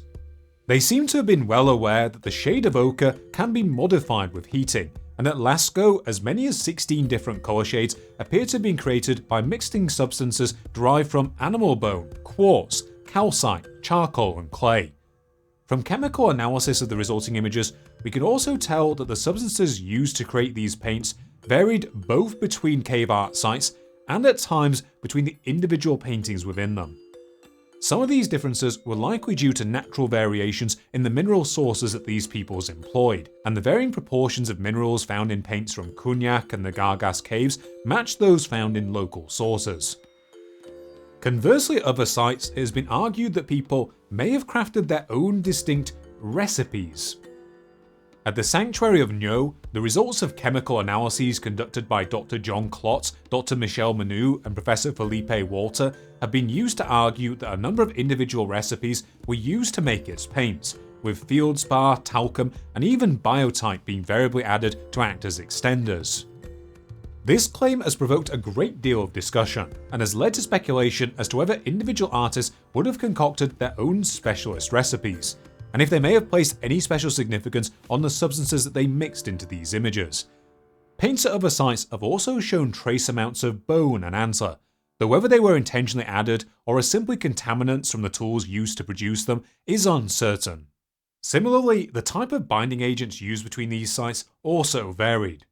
They seem to have been well aware that the shade of ochre can be modified with heating, and at Lascaux as many as 16 different colour shades appear to have been created by mixing substances derived from animal bone, quartz, calcite, charcoal and clay. From chemical analysis of the resulting images, we can also tell that the substances used to create these paints varied both between cave art sites and at times between the individual paintings within them. Some of these differences were likely due to natural variations in the mineral sources that these peoples employed, and the varying proportions of minerals found in paints from Cognac and the Gargas caves matched those found in local sources. Conversely, at other sites, it has been argued that people may have crafted their own distinct recipes. At the Sanctuary of Nyo, the results of chemical analyses conducted by Dr. John Klotz, Dr. Michel Manu, and Professor Felipe Walter have been used to argue that a number of individual recipes were used to make its paints, with feldspar, talcum, and even biotite being variably added to act as extenders. This claim has provoked a great deal of discussion, and has led to speculation as to whether individual artists would have concocted their own specialist recipes, and if they may have placed any special significance on the substances that they mixed into these images. Paints at other sites have also shown trace amounts of bone and antler, though whether they were intentionally added or are simply contaminants from the tools used to produce them is uncertain. Similarly, the type of binding agents used between these sites also varied.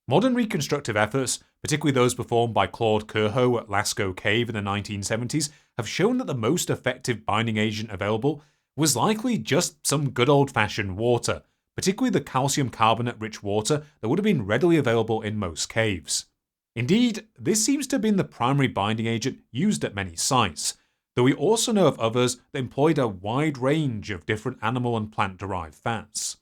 Modern reconstructive efforts, particularly those performed by Claude Curho at Lascaux Cave in the 1970s, have shown that the most effective binding agent available was likely just some good old-fashioned water, particularly the calcium carbonate-rich water that would have been readily available in most caves. Indeed, this seems to have been the primary binding agent used at many sites, though we also know of others that employed a wide range of different animal and plant-derived fats.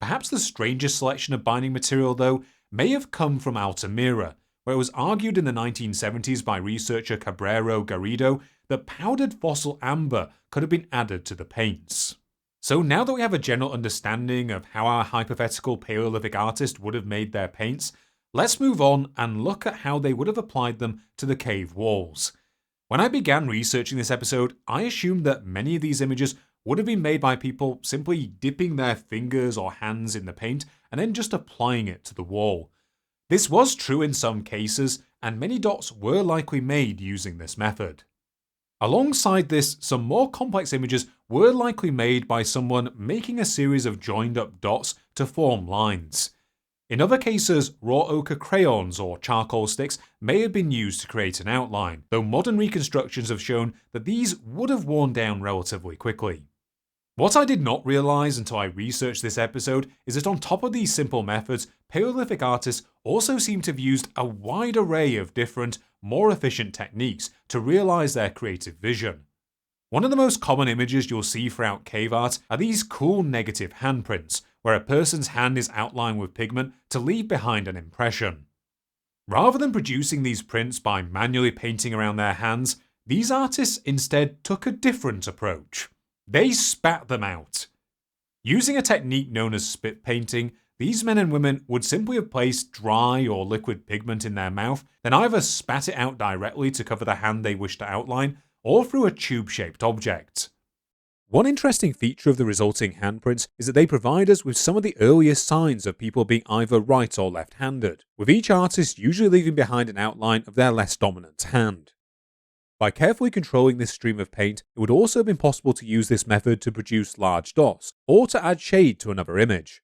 Perhaps the strangest selection of binding material, though, may have come from Altamira, where it was argued in the 1970s by researcher Cabrero Garrido that powdered fossil amber could have been added to the paints. So now that we have a general understanding of how our hypothetical Paleolithic artist would have made their paints, let's move on and look at how they would have applied them to the cave walls. When I began researching this episode, I assumed that many of these images would have been made by people simply dipping their fingers or hands in the paint and then just applying it to the wall. This was true in some cases, and many dots were likely made using this method. Alongside this, some more complex images were likely made by someone making a series of joined up dots to form lines. In other cases, raw ochre crayons or charcoal sticks may have been used to create an outline, though modern reconstructions have shown that these would have worn down relatively quickly. What I did not realise until I researched this episode is that on top of these simple methods, Paleolithic artists also seem to have used a wide array of different, more efficient techniques to realise their creative vision. One of the most common images you'll see throughout cave art are these cool negative handprints, where a person's hand is outlined with pigment to leave behind an impression. Rather than producing these prints by manually painting around their hands, these artists instead took a different approach. They spat them out. Using a technique known as spit painting, these men and women would simply have placed dry or liquid pigment in their mouth, then either spat it out directly to cover the hand they wished to outline, or through a tube-shaped object. One interesting feature of the resulting handprints is that they provide us with some of the earliest signs of people being either right or left-handed, with each artist usually leaving behind an outline of their less dominant hand. By carefully controlling this stream of paint, it would also have been possible to use this method to produce large dots, or to add shade to another image.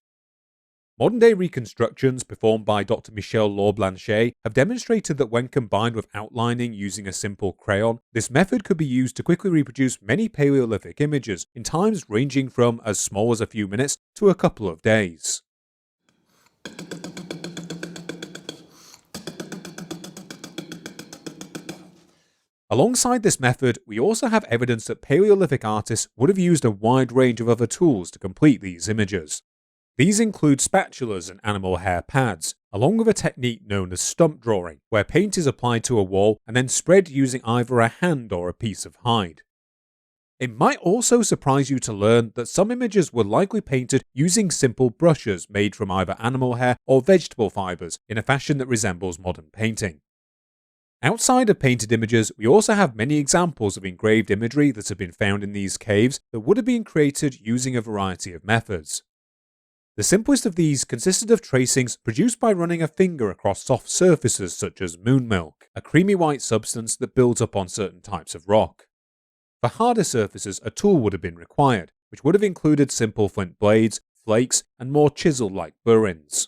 Modern-day reconstructions performed by Dr. Michel Laure-Blanchet have demonstrated that when combined with outlining using a simple crayon, this method could be used to quickly reproduce many Paleolithic images in times ranging from as small as a few minutes to a couple of days. Alongside this method, we also have evidence that Paleolithic artists would have used a wide range of other tools to complete these images. These include spatulas and animal hair pads, along with a technique known as stump drawing, where paint is applied to a wall and then spread using either a hand or a piece of hide. It might also surprise you to learn that some images were likely painted using simple brushes made from either animal hair or vegetable fibres in a fashion that resembles modern painting. Outside of painted images, we also have many examples of engraved imagery that have been found in these caves that would have been created using a variety of methods. The simplest of these consisted of tracings produced by running a finger across soft surfaces such as moon milk, a creamy white substance that builds up on certain types of rock. For harder surfaces, a tool would have been required, which would have included simple flint blades, flakes, and more chisel-like burins.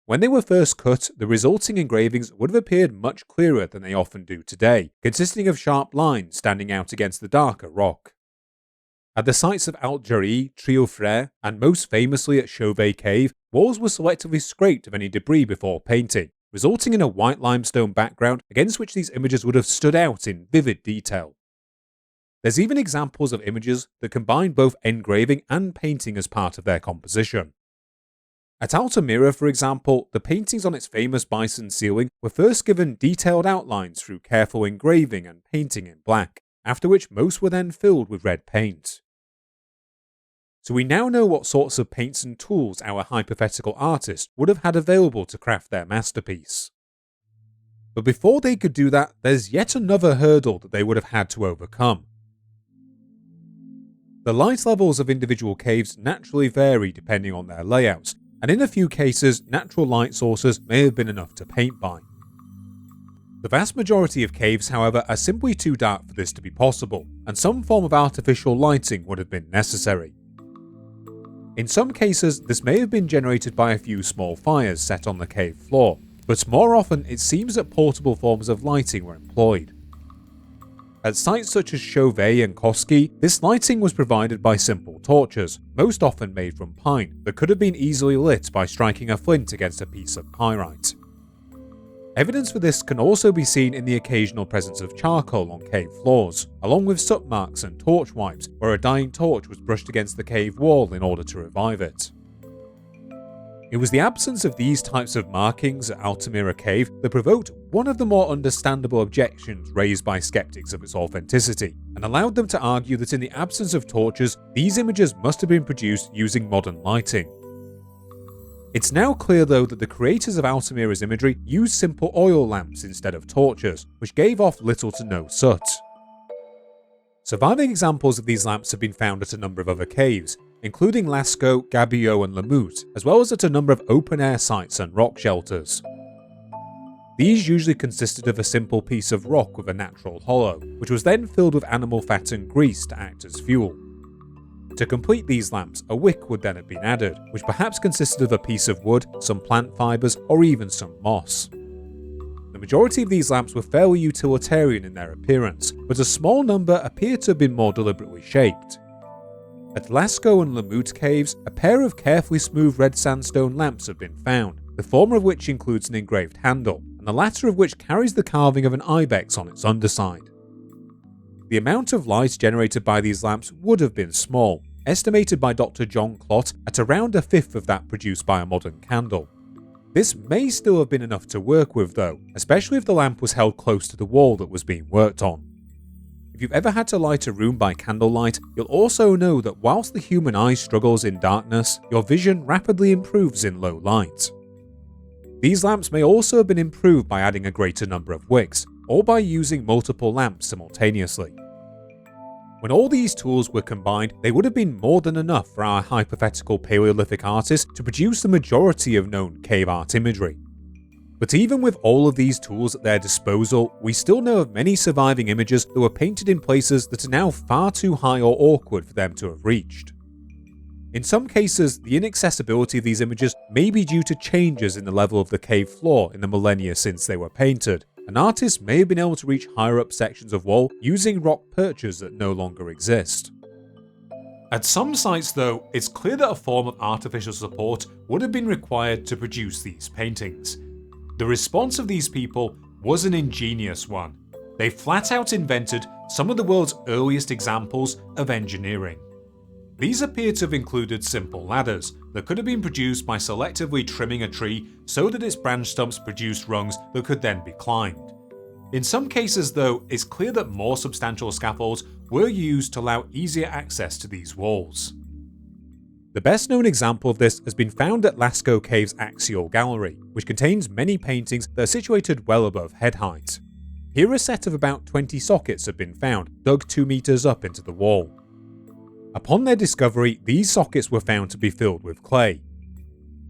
When they were first cut, the resulting engravings would have appeared much clearer than they often do today, consisting of sharp lines standing out against the darker rock. At the sites of Altamira, Triomphe, and most famously at Chauvet Cave, walls were selectively scraped of any debris before painting, resulting in a white limestone background against which these images would have stood out in vivid detail. There's even examples of images that combine both engraving and painting as part of their composition. At Altamira, for example, the paintings on its famous bison ceiling were first given detailed outlines through careful engraving and painting in black, after which most were then filled with red paint. So we now know what sorts of paints and tools our hypothetical artist would have had available to craft their masterpiece. But before they could do that, there's yet another hurdle that they would have had to overcome. The light levels of individual caves naturally vary depending on their layouts, and in a few cases, natural light sources may have been enough to paint by. The vast majority of caves, however, are simply too dark for this to be possible, and some form of artificial lighting would have been necessary. In some cases, this may have been generated by a few small fires set on the cave floor, but more often it seems that portable forms of lighting were employed. At sites such as Chauvet and Koski, this lighting was provided by simple torches, most often made from pine, that could have been easily lit by striking a flint against a piece of pyrite. Evidence for this can also be seen in the occasional presence of charcoal on cave floors, along with soot marks and torch wipes where a dying torch was brushed against the cave wall in order to revive it. It was the absence of these types of markings at Altamira Cave that provoked one of the more understandable objections raised by skeptics of its authenticity, and allowed them to argue that in the absence of torches, these images must have been produced using modern lighting. It's now clear though that the creators of Altamira's imagery used simple oil lamps instead of torches, which gave off little to no soot. Surviving examples of these lamps have been found at a number of other caves, including Lascaux, Gabio and Lamut, as well as at a number of open-air sites and rock shelters. These usually consisted of a simple piece of rock with a natural hollow, which was then filled with animal fat and grease to act as fuel. To complete these lamps, a wick would then have been added, which perhaps consisted of a piece of wood, some plant fibres, or even some moss. The majority of these lamps were fairly utilitarian in their appearance, but a small number appeared to have been more deliberately shaped. At Lascaux and Lamut caves, a pair of carefully smoothed red sandstone lamps have been found, the former of which includes an engraved handle, and the latter of which carries the carving of an ibex on its underside. The amount of light generated by these lamps would have been small, estimated by Dr. John Clott at around a fifth of that produced by a modern candle. This may still have been enough to work with though, especially if the lamp was held close to the wall that was being worked on. If you've ever had to light a room by candlelight, you'll also know that whilst the human eye struggles in darkness, your vision rapidly improves in low light. These lamps may also have been improved by adding a greater number of wicks, or by using multiple lamps simultaneously. When all these tools were combined, they would have been more than enough for our hypothetical Paleolithic artists to produce the majority of known cave art imagery. But even with all of these tools at their disposal, we still know of many surviving images that were painted in places that are now far too high or awkward for them to have reached. In some cases, the inaccessibility of these images may be due to changes in the level of the cave floor in the millennia since they were painted, and artists may have been able to reach higher up sections of wall using rock perches that no longer exist. At some sites though, it's clear that a form of artificial support would have been required to produce these paintings. The response of these people was an ingenious one. They flat out invented some of the world's earliest examples of engineering. These appear to have included simple ladders that could have been produced by selectively trimming a tree so that its branch stumps produced rungs that could then be climbed. In some cases though, it's clear that more substantial scaffolds were used to allow easier access to these walls. The best known example of this has been found at Lascaux Cave's Axial Gallery, which contains many paintings that are situated well above head height. Here a set of about 20 sockets have been found, dug 2 meters up into the wall. Upon their discovery, these sockets were found to be filled with clay.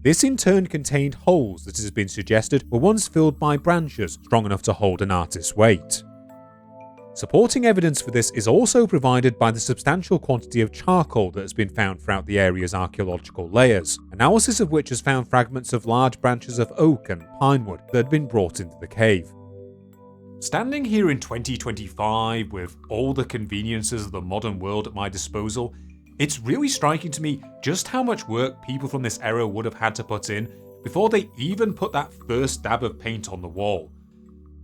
This in turn contained holes that it has been suggested were once filled by branches strong enough to hold an artist's weight. Supporting evidence for this is also provided by the substantial quantity of charcoal that has been found throughout the area's archaeological layers, analysis of which has found fragments of large branches of oak and pinewood that had been brought into the cave. Standing here in 2025 with all the conveniences of the modern world at my disposal, it's really striking to me just how much work people from this era would have had to put in before they even put that first dab of paint on the wall.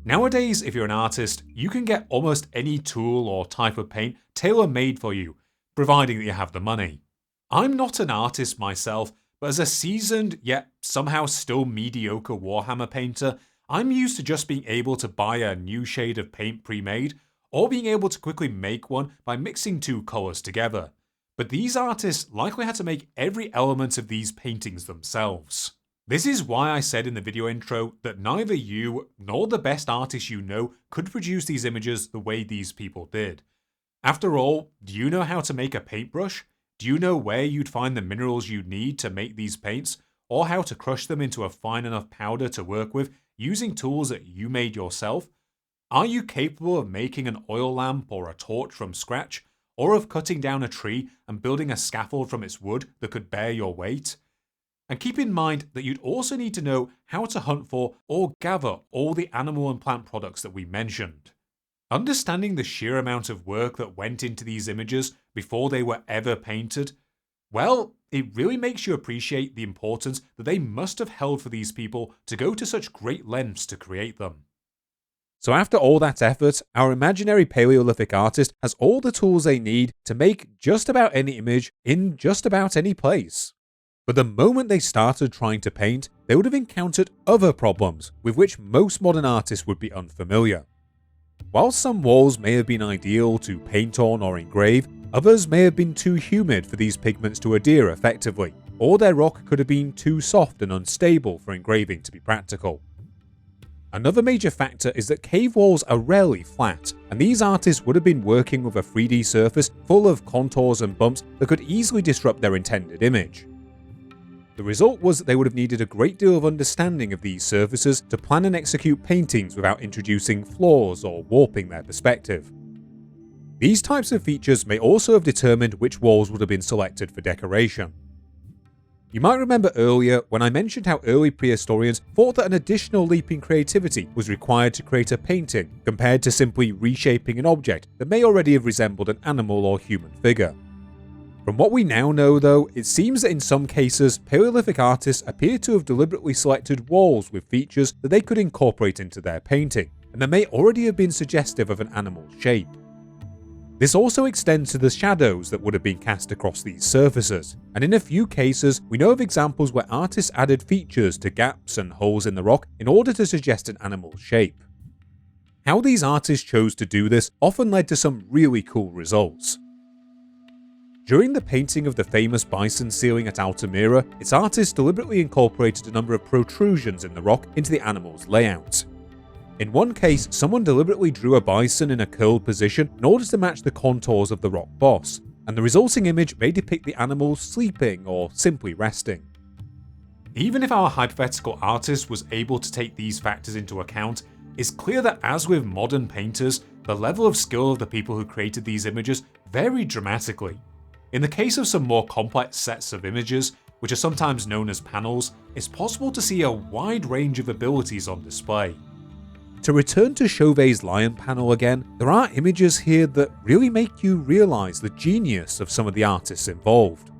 Nowadays, if you're an artist, you can get almost any tool or type of paint tailor-made for you, providing that you have the money. I'm not an artist myself, but as a seasoned yet somehow still mediocre Warhammer painter, I'm used to just being able to buy a new shade of paint pre-made, or being able to quickly make one by mixing 2 colours together. But these artists likely had to make every element of these paintings themselves. This is why I said in the video intro that neither you nor the best artists you know could produce these images the way these people did. After all, do you know how to make a paintbrush? Do you know where you'd find the minerals you'd need to make these paints? Or how to crush them into a fine enough powder to work with using tools that you made yourself? Are you capable of making an oil lamp or a torch from scratch, or of cutting down a tree and building a scaffold from its wood that could bear your weight? And keep in mind that you'd also need to know how to hunt for or gather all the animal and plant products that we mentioned. Understanding the sheer amount of work that went into these images before they were ever painted, well, it really makes you appreciate the importance that they must have held for these people to go to such great lengths to create them. So after all that effort, our imaginary Paleolithic artist has all the tools they need to make just about any image in just about any place. But the moment they started trying to paint, they would have encountered other problems with which most modern artists would be unfamiliar. While some walls may have been ideal to paint on or engrave, others may have been too humid for these pigments to adhere effectively, or their rock could have been too soft and unstable for engraving to be practical. Another major factor is that cave walls are rarely flat, and these artists would have been working with a 3D surface full of contours and bumps that could easily disrupt their intended image. The result was that they would have needed a great deal of understanding of these surfaces to plan and execute paintings without introducing flaws or warping their perspective. These types of features may also have determined which walls would have been selected for decoration. You might remember earlier when I mentioned how early prehistorians thought that an additional leap in creativity was required to create a painting compared to simply reshaping an object that may already have resembled an animal or human figure. From what we now know though, it seems that in some cases, Paleolithic artists appear to have deliberately selected walls with features that they could incorporate into their painting, and that may already have been suggestive of an animal's shape. This also extends to the shadows that would have been cast across these surfaces, and in a few cases, we know of examples where artists added features to gaps and holes in the rock in order to suggest an animal's shape. How these artists chose to do this often led to some really cool results. During the painting of the famous bison ceiling at Altamira, its artists deliberately incorporated a number of protrusions in the rock into the animal's layout. In one case, someone deliberately drew a bison in a curled position in order to match the contours of the rock boss, and the resulting image may depict the animal sleeping or simply resting. Even if our hypothetical artist was able to take these factors into account, it's clear that as with modern painters, the level of skill of the people who created these images varied dramatically. In the case of some more complex sets of images, which are sometimes known as panels, it's possible to see a wide range of abilities on display. To return to Chauvet's lion panel again, there are images here that really make you realise the genius of some of the artists involved.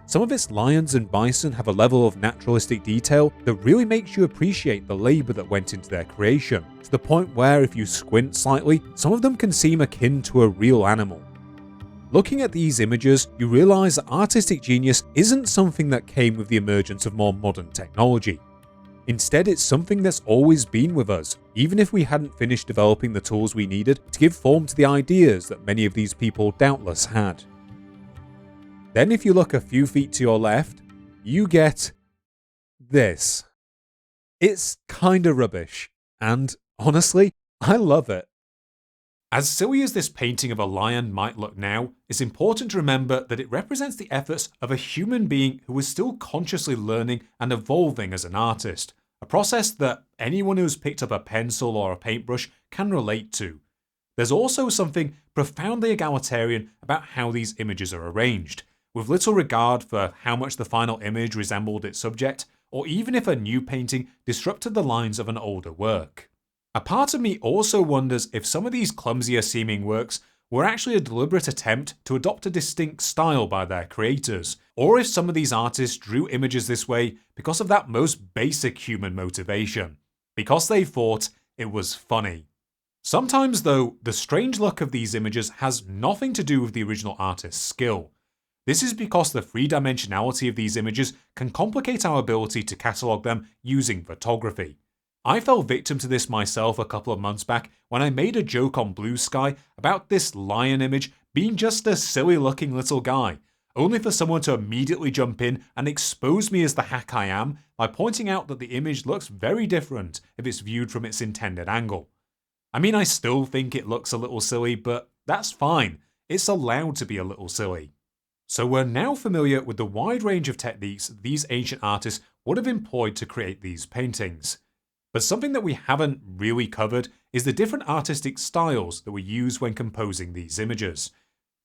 Some of its lions and bison have a level of naturalistic detail that really makes you appreciate the labour that went into their creation, to the point where if you squint slightly, some of them can seem akin to a real animal. Looking at these images, you realise that artistic genius isn't something that came with the emergence of more modern technology. Instead, it's something that's always been with us, even if we hadn't finished developing the tools we needed to give form to the ideas that many of these people doubtless had. Then if you look a few feet to your left, you get this. It's kinda rubbish, and honestly, I love it. As silly as this painting of a lion might look now, it's important to remember that it represents the efforts of a human being who is still consciously learning and evolving as an artist, a process that anyone who's picked up a pencil or a paintbrush can relate to. There's also something profoundly egalitarian about how these images are arranged, with little regard for how much the final image resembled its subject, or even if a new painting disrupted the lines of an older work. A part of me also wonders if some of these clumsier seeming works were actually a deliberate attempt to adopt a distinct style by their creators, or if some of these artists drew images this way because of that most basic human motivation, because they thought it was funny. Sometimes though, the strange look of these images has nothing to do with the original artist's skill. This is because the three-dimensionality of these images can complicate our ability to catalogue them using photography. I fell victim to this myself a couple of months back when I made a joke on Blue Sky about this lion image being just a silly looking little guy, only for someone to immediately jump in and expose me as the hack I am by pointing out that the image looks very different if it's viewed from its intended angle. I mean, I still think it looks a little silly, but that's fine. It's allowed to be a little silly. So we're now familiar with the wide range of techniques these ancient artists would have employed to create these paintings. But something that we haven't really covered is the different artistic styles that were used when composing these images.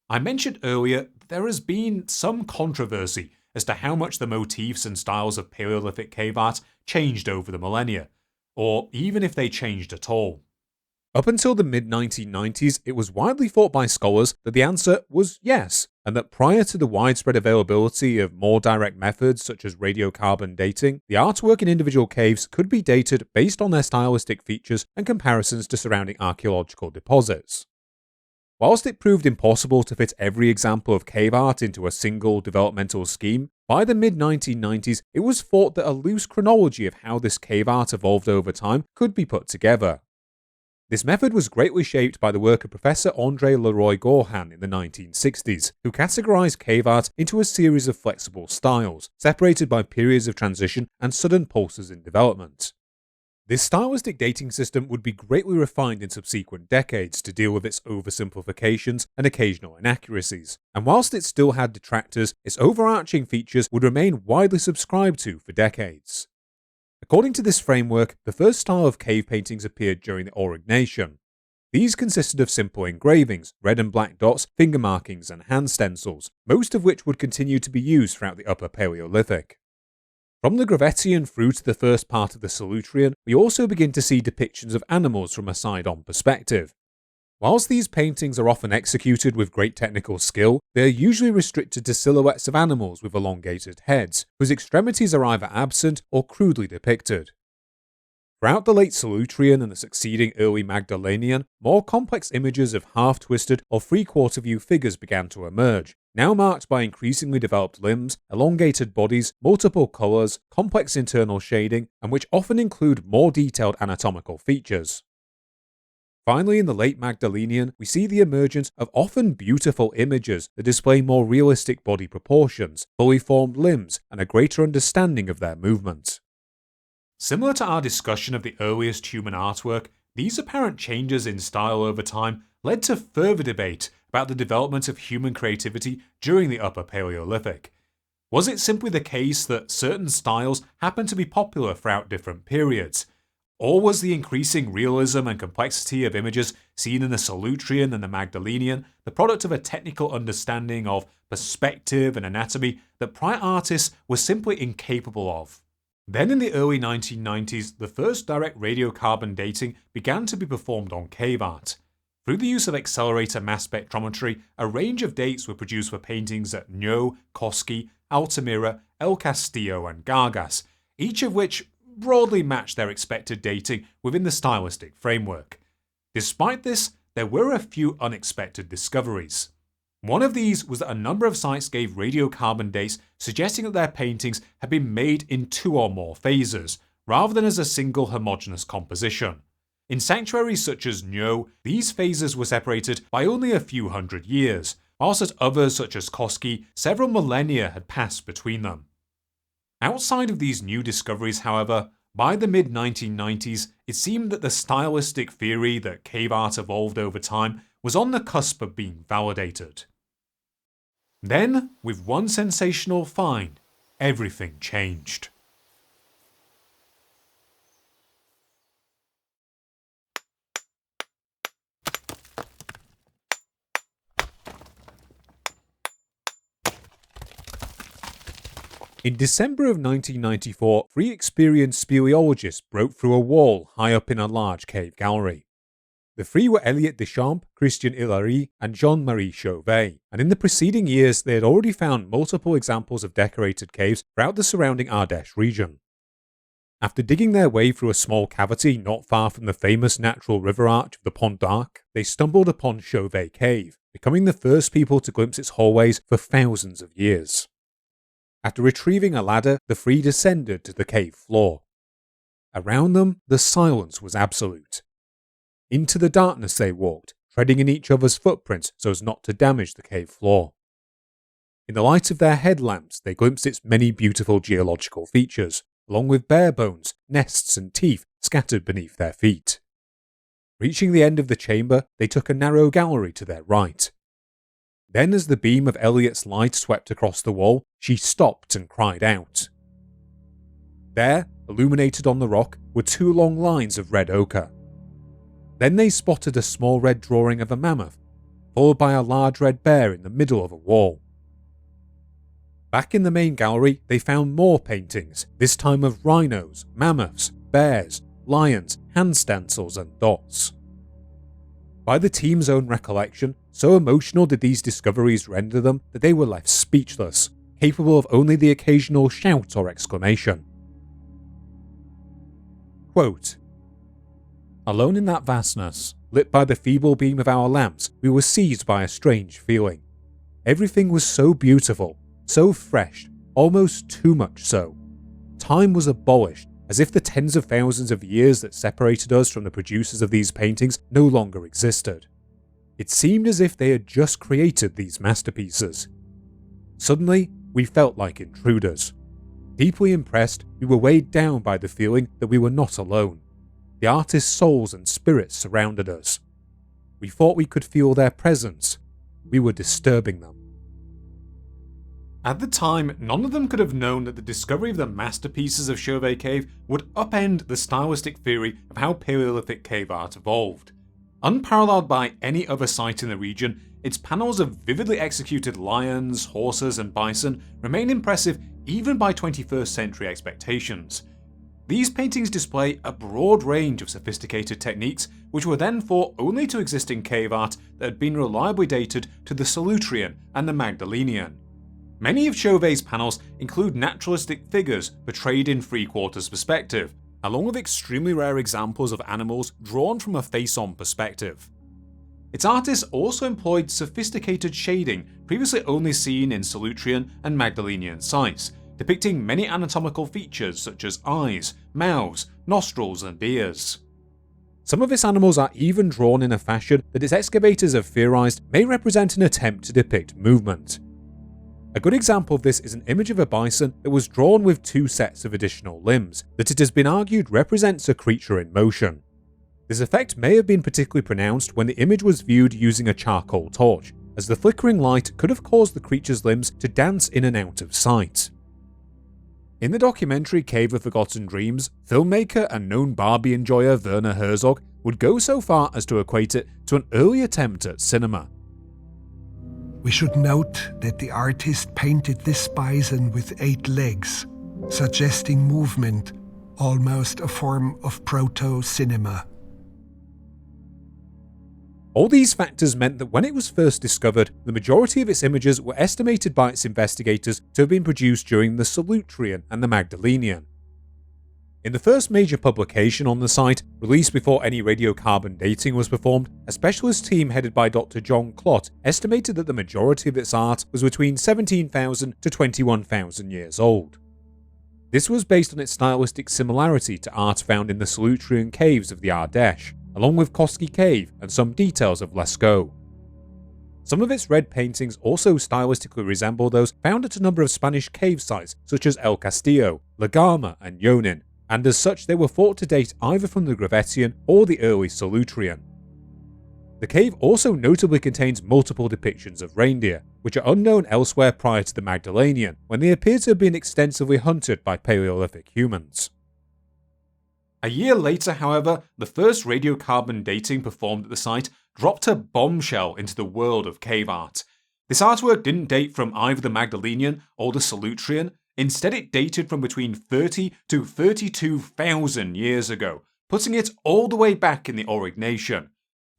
I mentioned earlier that there has been some controversy as to how much the motifs and styles of Paleolithic cave art changed over the millennia, or even if they changed at all. Up until the mid-1990s, it was widely thought by scholars that the answer was yes, and that prior to the widespread availability of more direct methods such as radiocarbon dating, the artwork in individual caves could be dated based on their stylistic features and comparisons to surrounding archaeological deposits. Whilst it proved impossible to fit every example of cave art into a single developmental scheme, by the mid-1990s it was thought that a loose chronology of how this cave art evolved over time could be put together. This method was greatly shaped by the work of Professor André Leroy-Gourhan in the 1960s, who categorized cave art into a series of flexible styles, separated by periods of transition and sudden pulses in development. This stylistic dating system would be greatly refined in subsequent decades to deal with its oversimplifications and occasional inaccuracies, and whilst it still had detractors, its overarching features would remain widely subscribed to for decades. According to this framework, the first style of cave paintings appeared during the Aurignacian. These consisted of simple engravings, red and black dots, finger markings, and hand stencils, most of which would continue to be used throughout the Upper Paleolithic. From the Gravettian through to the first part of the Solutrean, we also begin to see depictions of animals from a side-on perspective. Whilst these paintings are often executed with great technical skill, they are usually restricted to silhouettes of animals with elongated heads, whose extremities are either absent or crudely depicted. Throughout the late Solutrean and the succeeding early Magdalenian, more complex images of half-twisted or three-quarter view figures began to emerge, now marked by increasingly developed limbs, elongated bodies, multiple colours, complex internal shading, and which often include more detailed anatomical features. Finally, in the late Magdalenian, we see the emergence of often beautiful images that display more realistic body proportions, fully formed limbs, and a greater understanding of their movement. Similar to our discussion of the earliest human artwork, these apparent changes in style over time led to further debate about the development of human creativity during the Upper Paleolithic. Was it simply the case that certain styles happened to be popular throughout different periods? Or was the increasing realism and complexity of images seen in the Solutrean and the Magdalenian the product of a technical understanding of perspective and anatomy that prior artists were simply incapable of? Then in the early 1990s, the first direct radiocarbon dating began to be performed on cave art. Through the use of accelerator mass spectrometry, a range of dates were produced for paintings at Nyo, Koski, Altamira, El Castillo, and Gargas, each of which broadly matched their expected dating within the stylistic framework. Despite this, there were a few unexpected discoveries. One of these was that a number of sites gave radiocarbon dates suggesting that their paintings had been made in two or more phases, rather than as a single homogeneous composition. In sanctuaries such as Nyo, these phases were separated by only a few hundred years, whilst at others such as Koski, several millennia had passed between them. Outside of these new discoveries, however, by the mid-1990s, it seemed that the stylistic theory that cave art evolved over time was on the cusp of being validated. Then, with one sensational find, everything changed. In December of 1994, three experienced speleologists broke through a wall high up in a large cave gallery. The three were Elliot Deschamps, Christian Hilary, and Jean-Marie Chauvet, and in the preceding years they had already found multiple examples of decorated caves throughout the surrounding Ardèche region. After digging their way through a small cavity not far from the famous natural river arch of the Pont d'Arc, they stumbled upon Chauvet Cave, becoming the first people to glimpse its hallways for thousands of years. After retrieving a ladder, the three descended to the cave floor. Around them, the silence was absolute. Into the darkness they walked, treading in each other's footprints so as not to damage the cave floor. In the light of their headlamps, they glimpsed its many beautiful geological features, along with bare bones, nests and teeth scattered beneath their feet. Reaching the end of the chamber, they took a narrow gallery to their right. Then as the beam of Elliot's light swept across the wall, she stopped and cried out. There, illuminated on the rock were two long lines of red ochre. Then they spotted a small red drawing of a mammoth, followed by a large red bear in the middle of a wall. Back in the main gallery, they found more paintings, this time of rhinos, mammoths, bears, lions, hand stencils, and dots. By the team's own recollection, so emotional did these discoveries render them that they were left speechless, capable of only the occasional shout or exclamation. Quote, "Alone in that vastness, lit by the feeble beam of our lamps, we were seized by a strange feeling. Everything was so beautiful, so fresh, almost too much so. Time was abolished, as if the tens of thousands of years that separated us from the producers of these paintings no longer existed. It seemed as if they had just created these masterpieces. Suddenly, we felt like intruders. Deeply impressed, we were weighed down by the feeling that we were not alone. The artists' souls and spirits surrounded us. We thought we could feel their presence. We were disturbing them." At the time, none of them could have known that the discovery of the masterpieces of Chauvet Cave would upend the stylistic theory of how Paleolithic cave art evolved. Unparalleled by any other site in the region, its panels of vividly executed lions, horses, and bison remain impressive even by 21st century expectations. These paintings display a broad range of sophisticated techniques which were then thought only to exist in cave art that had been reliably dated to the Solutrean and the Magdalenian. Many of Chauvet's panels include naturalistic figures portrayed in three-quarters perspective, along with extremely rare examples of animals drawn from a face-on perspective. Its artists also employed sophisticated shading previously only seen in Solutrean and Magdalenian sites, depicting many anatomical features such as eyes, mouths, nostrils, and ears. Some of its animals are even drawn in a fashion that its excavators have theorized may represent an attempt to depict movement. A good example of this is an image of a bison that was drawn with two sets of additional limbs, that it has been argued represents a creature in motion. This effect may have been particularly pronounced when the image was viewed using a charcoal torch, as the flickering light could have caused the creature's limbs to dance in and out of sight. In the documentary Cave of Forgotten Dreams, filmmaker and known Barbie enjoyer Werner Herzog would go so far as to equate it to an early attempt at cinema. We should note that the artist painted this bison with 8 legs, suggesting movement, almost a form of proto-cinema. All these factors meant that when it was first discovered, the majority of its images were estimated by its investigators to have been produced during the Solutrean and the Magdalenian. In the first major publication on the site, released before any radiocarbon dating was performed, a specialist team headed by Dr. John Clott estimated that the majority of its art was between 17,000 to 21,000 years old. This was based on its stylistic similarity to art found in the Solutrean caves of the Ardèche, along with Chauvet Cave and some details of Lascaux. Some of its red paintings also stylistically resemble those found at a number of Spanish cave sites such as El Castillo, La Garma, and Yonin, and as such they were thought to date either from the Gravettian or the early Solutrean. The cave also notably contains multiple depictions of reindeer, which are unknown elsewhere prior to the Magdalenian, when they appear to have been extensively hunted by Paleolithic humans. A year later, however, the first radiocarbon dating performed at the site dropped a bombshell into the world of cave art. This artwork didn't date from either the Magdalenian or the Solutrean. Instead, it dated from between 30 to 32,000 years ago, putting it all the way back in the Aurignacian.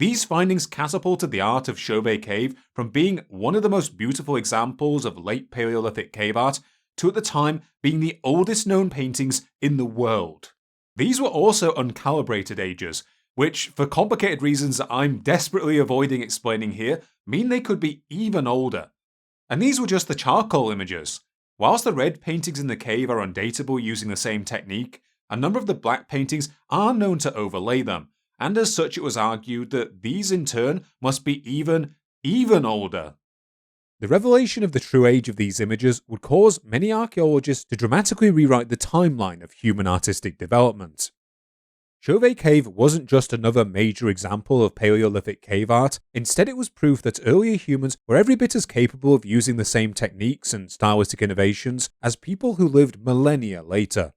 These findings catapulted the art of Chauvet Cave from being one of the most beautiful examples of late Paleolithic cave art to at the time being the oldest known paintings in the world. These were also uncalibrated ages, which, for complicated reasons that I'm desperately avoiding explaining here, mean they could be even older. And these were just the charcoal images. Whilst the red paintings in the cave are undatable using the same technique, a number of the black paintings are known to overlay them, and as such it was argued that these in turn must be even older. The revelation of the true age of these images would cause many archaeologists to dramatically rewrite the timeline of human artistic development. Chauvet Cave wasn't just another major example of Paleolithic cave art, instead it was proof that earlier humans were every bit as capable of using the same techniques and stylistic innovations as people who lived millennia later.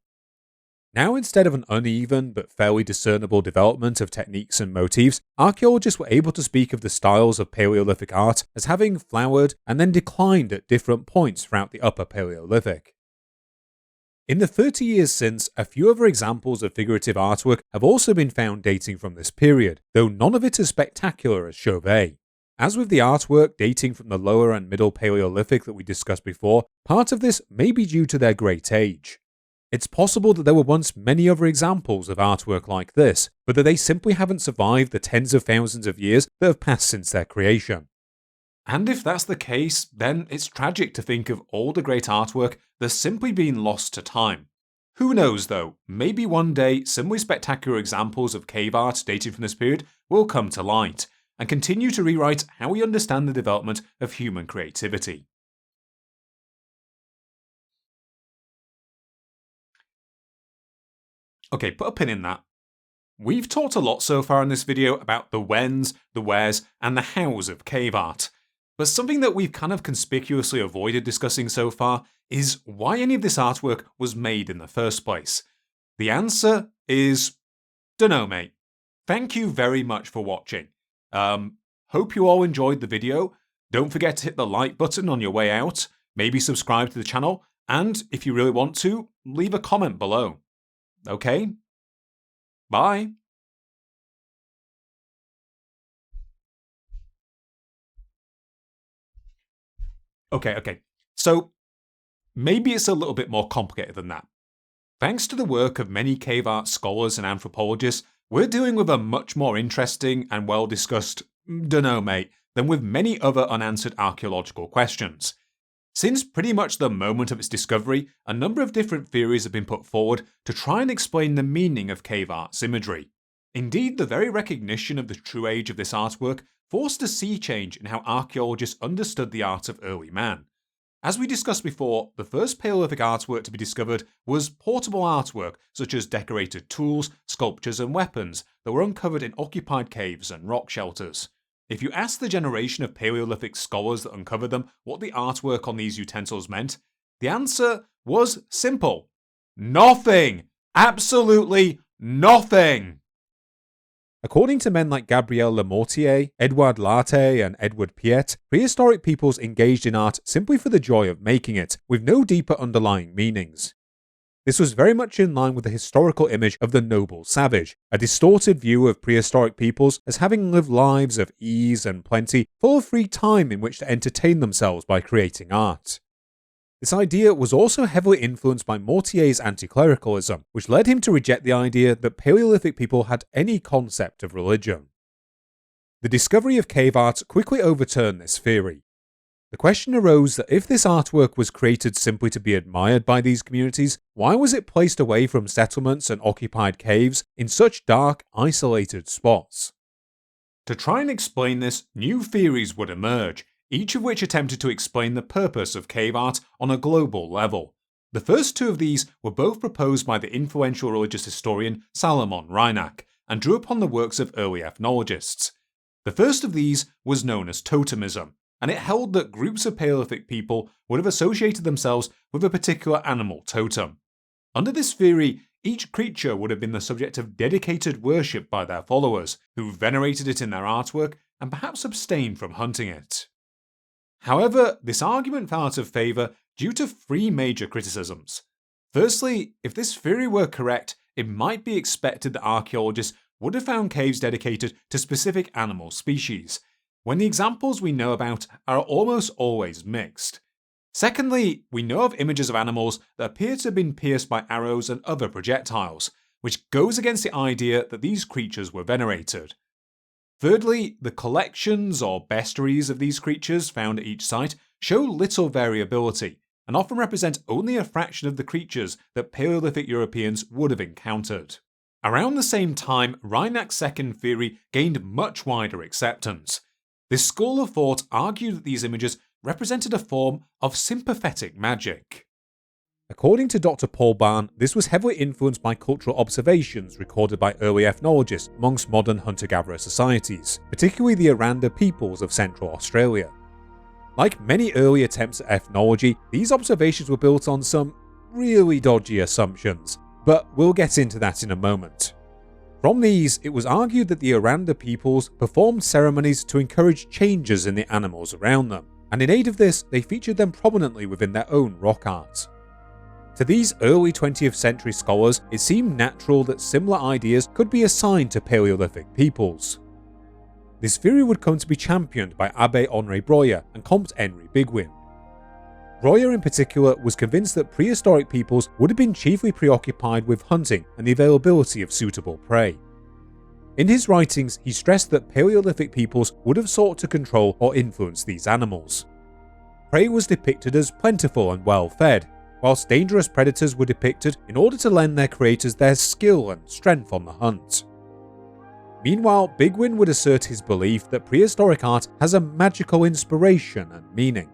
Now, instead of an uneven but fairly discernible development of techniques and motifs, archaeologists were able to speak of the styles of Paleolithic art as having flowered and then declined at different points throughout the Upper Paleolithic. In the 30 years since, a few other examples of figurative artwork have also been found dating from this period, though none of it as spectacular as Chauvet. As with the artwork dating from the Lower and Middle Paleolithic that we discussed before, part of this may be due to their great age. It's possible that there were once many other examples of artwork like this, but that they simply haven't survived the tens of thousands of years that have passed since their creation. And if that's the case, then it's tragic to think of all the great artwork that's simply been lost to time. Who knows though, maybe one day similarly spectacular examples of cave art dating from this period will come to light, and continue to rewrite how we understand the development of human creativity. Okay, put a pin in that. We've talked a lot so far in this video about the whens, the wheres, and the hows of cave art. But something that we've kind of conspicuously avoided discussing so far is why any of this artwork was made in the first place. The answer is, dunno mate. Thank you very much for watching. Hope you all enjoyed the video. Don't forget to hit the like button on your way out, maybe subscribe to the channel, and if you really want to, leave a comment below. Okay? Bye. Okay. So, maybe it's a little bit more complicated than that. Thanks to the work of many cave art scholars and anthropologists, we're dealing with a much more interesting and well-discussed dunno mate than with many other unanswered archaeological questions. Since pretty much the moment of its discovery, a number of different theories have been put forward to try and explain the meaning of cave art's imagery. Indeed, the very recognition of the true age of this artwork forced a sea change in how archaeologists understood the art of early man. As we discussed before, the first Paleolithic artwork to be discovered was portable artwork such as decorated tools, sculptures and weapons that were uncovered in occupied caves and rock shelters. If you ask the generation of Paleolithic scholars that uncovered them what the artwork on these utensils meant, the answer was simple. Nothing! Absolutely nothing! According to men like Gabriel Lemortier, Edouard Lartet, and Edward Piet, prehistoric peoples engaged in art simply for the joy of making it, with no deeper underlying meanings. This was very much in line with the historical image of the noble savage, a distorted view of prehistoric peoples as having lived lives of ease and plenty, full of free time in which to entertain themselves by creating art. This idea was also heavily influenced by Mortier's anti-clericalism, which led him to reject the idea that Paleolithic people had any concept of religion. The discovery of cave art quickly overturned this theory. The question arose that if this artwork was created simply to be admired by these communities, why was it placed away from settlements and occupied caves in such dark, isolated spots? To try and explain this, new theories would emerge, each of which attempted to explain the purpose of cave art on a global level. The first two of these were both proposed by the influential religious historian Salomon Reinach, and drew upon the works of early ethnologists. The first of these was known as totemism, and it held that groups of Paleolithic people would have associated themselves with a particular animal totem. Under this theory, each creature would have been the subject of dedicated worship by their followers, who venerated it in their artwork and perhaps abstained from hunting it. However, this argument fell out of favour due to three major criticisms. Firstly, if this theory were correct, it might be expected that archaeologists would have found caves dedicated to specific animal species, when the examples we know about are almost always mixed. Secondly, we know of images of animals that appear to have been pierced by arrows and other projectiles, which goes against the idea that these creatures were venerated. Thirdly, the collections or bestiaries of these creatures found at each site show little variability, and often represent only a fraction of the creatures that Paleolithic Europeans would have encountered. Around the same time, Reinach's second theory gained much wider acceptance. This school of thought argued that these images represented a form of sympathetic magic. According to Dr. Paul Barn, this was heavily influenced by cultural observations recorded by early ethnologists amongst modern hunter-gatherer societies, particularly the Aranda peoples of Central Australia. Like many early attempts at ethnology, these observations were built on some really dodgy assumptions. but we'll get into that in a moment. From these, it was argued that the Aranda peoples performed ceremonies to encourage changes in the animals around them, and in aid of this, they featured them prominently within their own rock art. To these early 20th century scholars, it seemed natural that similar ideas could be assigned to Paleolithic peoples. This theory would come to be championed by Abbé Henri Breuer and Comte Henri Biguin. Breuer in particular was convinced that prehistoric peoples would have been chiefly preoccupied with hunting and the availability of suitable prey. In his writings, he stressed that Paleolithic peoples would have sought to control or influence these animals. Prey was depicted as plentiful and well-fed, whilst dangerous predators were depicted in order to lend their creators their skill and strength on the hunt. Meanwhile, Biguin would assert his belief that prehistoric art has a magical inspiration and meaning.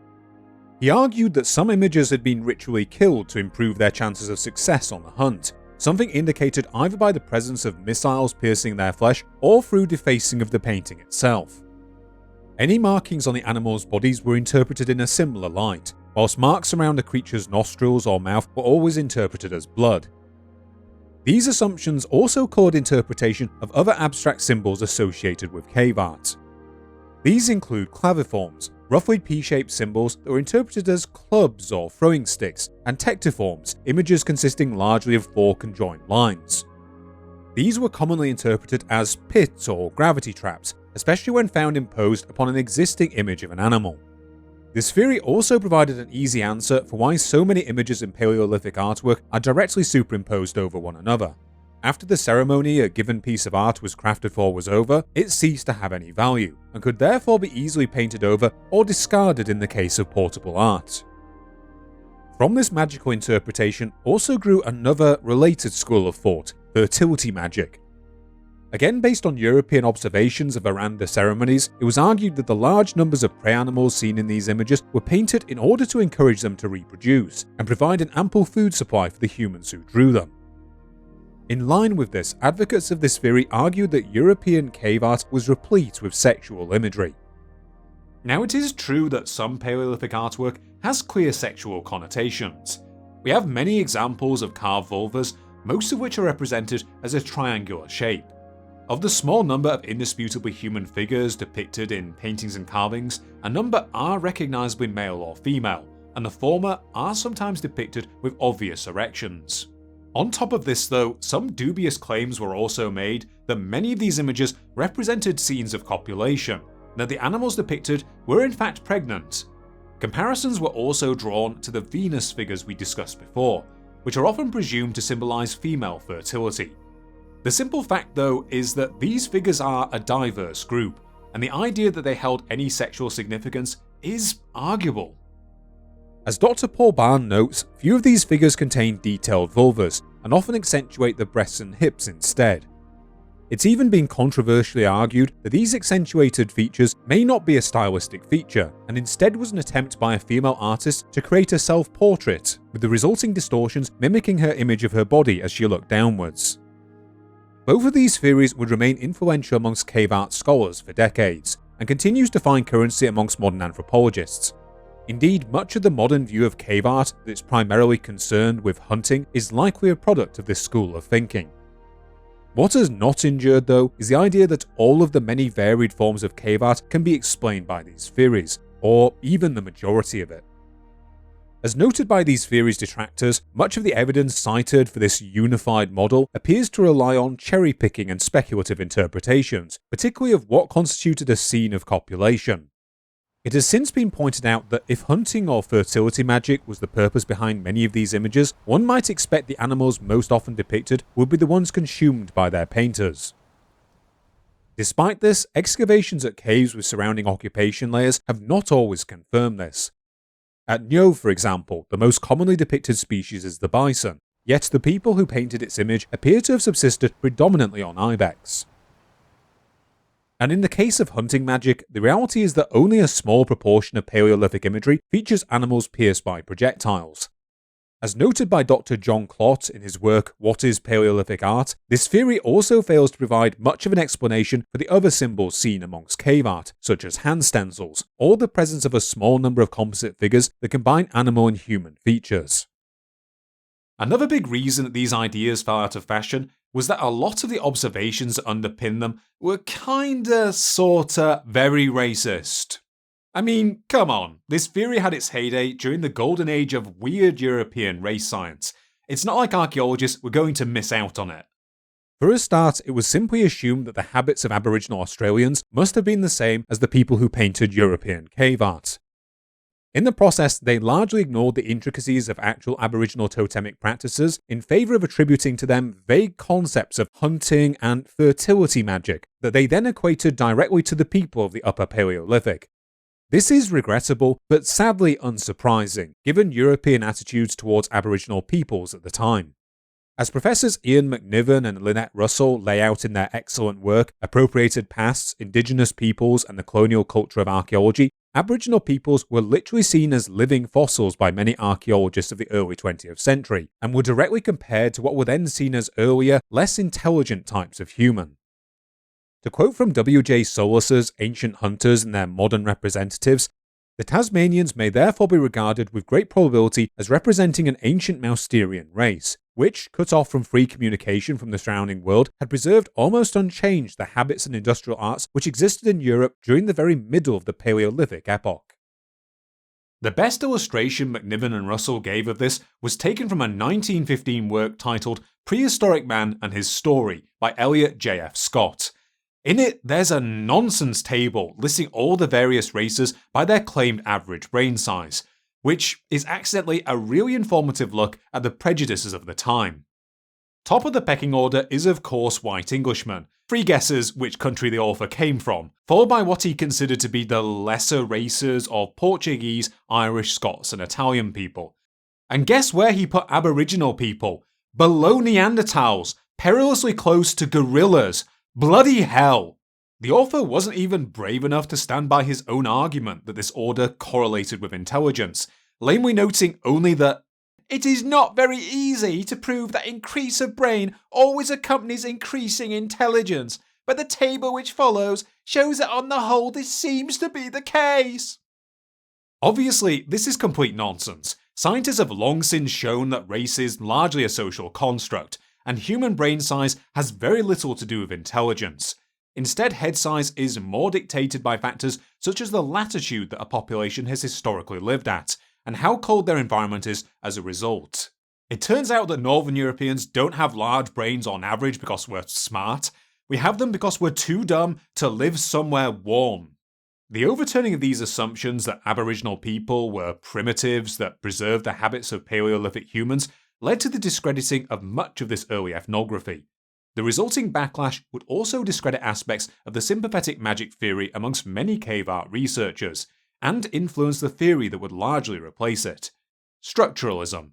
He argued that some images had been ritually killed to improve their chances of success on the hunt, something indicated either by the presence of missiles piercing their flesh or through defacing of the painting itself. Any markings on the animals' bodies were interpreted in a similar light, whilst marks around a creature's nostrils or mouth were always interpreted as blood. These assumptions also coloured interpretation of other abstract symbols associated with cave art. These include claviforms, roughly P-shaped symbols that were interpreted as clubs or throwing sticks, and tectiforms, images consisting largely of four conjoined lines. These were commonly interpreted as pits or gravity traps, especially when found imposed upon an existing image of an animal. This theory also provided an easy answer for why so many images in Paleolithic artwork are directly superimposed over one another. After the ceremony a given piece of art was crafted for was over, it ceased to have any value, and could therefore be easily painted over or discarded in the case of portable art. From this magical interpretation also grew another related school of thought, fertility magic. Again, based on European observations of Aranda ceremonies, it was argued that the large numbers of prey animals seen in these images were painted in order to encourage them to reproduce, and provide an ample food supply for the humans who drew them. In line with this, advocates of this theory argued that European cave art was replete with sexual imagery. Now, it is true that some Paleolithic artwork has clear sexual connotations. We have many examples of carved vulvas, most of which are represented as a triangular shape. Of the small number of indisputably human figures depicted in paintings and carvings, a number are recognizably male or female, and the former are sometimes depicted with obvious erections. On top of this though, some dubious claims were also made that many of these images represented scenes of copulation, and that the animals depicted were in fact pregnant. Comparisons were also drawn to the Venus figures we discussed before, which are often presumed to symbolize female fertility. The simple fact though is that these figures are a diverse group, and the idea that they held any sexual significance is arguable. As Dr. Paul Barn notes, few of these figures contain detailed vulvas, and often accentuate the breasts and hips instead. It's even been controversially argued that these accentuated features may not be a stylistic feature, and instead was an attempt by a female artist to create a self-portrait, with the resulting distortions mimicking her image of her body as she looked downwards. Both of these theories would remain influential amongst cave art scholars for decades, and continues to find currency amongst modern anthropologists. Indeed, much of the modern view of cave art that is primarily concerned with hunting is likely a product of this school of thinking. What has not endured though is the idea that all of the many varied forms of cave art can be explained by these theories, or even the majority of it. As noted by these theories' detractors, much of the evidence cited for this unified model appears to rely on cherry-picking and speculative interpretations, particularly of what constituted a scene of copulation. It has since been pointed out that if hunting or fertility magic was the purpose behind many of these images, one might expect the animals most often depicted would be the ones consumed by their painters. Despite this, excavations at caves with surrounding occupation layers have not always confirmed this. At Nyo, for example, the most commonly depicted species is the bison, yet the people who painted its image appear to have subsisted predominantly on ibex. And in the case of hunting magic, the reality is that only a small proportion of Paleolithic imagery features animals pierced by projectiles. As noted by Dr. John Clott in his work What is Paleolithic Art, this theory also fails to provide much of an explanation for the other symbols seen amongst cave art, such as hand stencils, or the presence of a small number of composite figures that combine animal and human features. Another big reason that these ideas fell out of fashion was that a lot of the observations that underpin them were sorta very racist. I mean, come on, this theory had its heyday during the golden age of weird European race science. It's not like archaeologists were going to miss out on it. For a start, it was simply assumed that the habits of Aboriginal Australians must have been the same as the people who painted European cave art. In the process, they largely ignored the intricacies of actual Aboriginal totemic practices in favour of attributing to them vague concepts of hunting and fertility magic that they then equated directly to the people of the Upper Paleolithic. This is regrettable, but sadly unsurprising, given European attitudes towards Aboriginal peoples at the time. As Professors Ian McNiven and Lynette Russell lay out in their excellent work, Appropriated Pasts, Indigenous Peoples and the Colonial Culture of Archaeology, Aboriginal peoples were literally seen as living fossils by many archaeologists of the early 20th century, and were directly compared to what were then seen as earlier, less intelligent types of human. To quote from W.J. Solis's Ancient Hunters and Their Modern Representatives, the Tasmanians may therefore be regarded with great probability as representing an ancient Mousterian race, which, cut off from free communication from the surrounding world, had preserved almost unchanged the habits and industrial arts which existed in Europe during the very middle of the Paleolithic epoch. The best illustration McNiven and Russell gave of this was taken from a 1915 work titled Prehistoric Man and His Story by Elliot J.F. Scott. In it, there's a nonsense table listing all the various races by their claimed average brain size, which is accidentally a really informative look at the prejudices of the time. Top of the pecking order is of course white Englishmen, 3 guesses which country the author came from, followed by what he considered to be the lesser races of Portuguese, Irish, Scots and Italian people. And guess where he put Aboriginal people? Below Neanderthals, perilously close to gorillas. Bloody hell! The author wasn't even brave enough to stand by his own argument that this order correlated with intelligence, lamely noting only that it is not very easy to prove that increase of brain always accompanies increasing intelligence, but the table which follows shows that on the whole this seems to be the case. Obviously, this is complete nonsense. Scientists have long since shown that race is largely a social construct, and human brain size has very little to do with intelligence. Instead, head size is more dictated by factors such as the latitude that a population has historically lived at, and how cold their environment is as a result. It turns out that Northern Europeans don't have large brains on average because we're smart. We have them because we're too dumb to live somewhere warm. The overturning of these assumptions that Aboriginal people were primitives that preserved the habits of Paleolithic humans led to the discrediting of much of this early ethnography. The resulting backlash would also discredit aspects of the sympathetic magic theory amongst many cave art researchers, and influence the theory that would largely replace it: structuralism.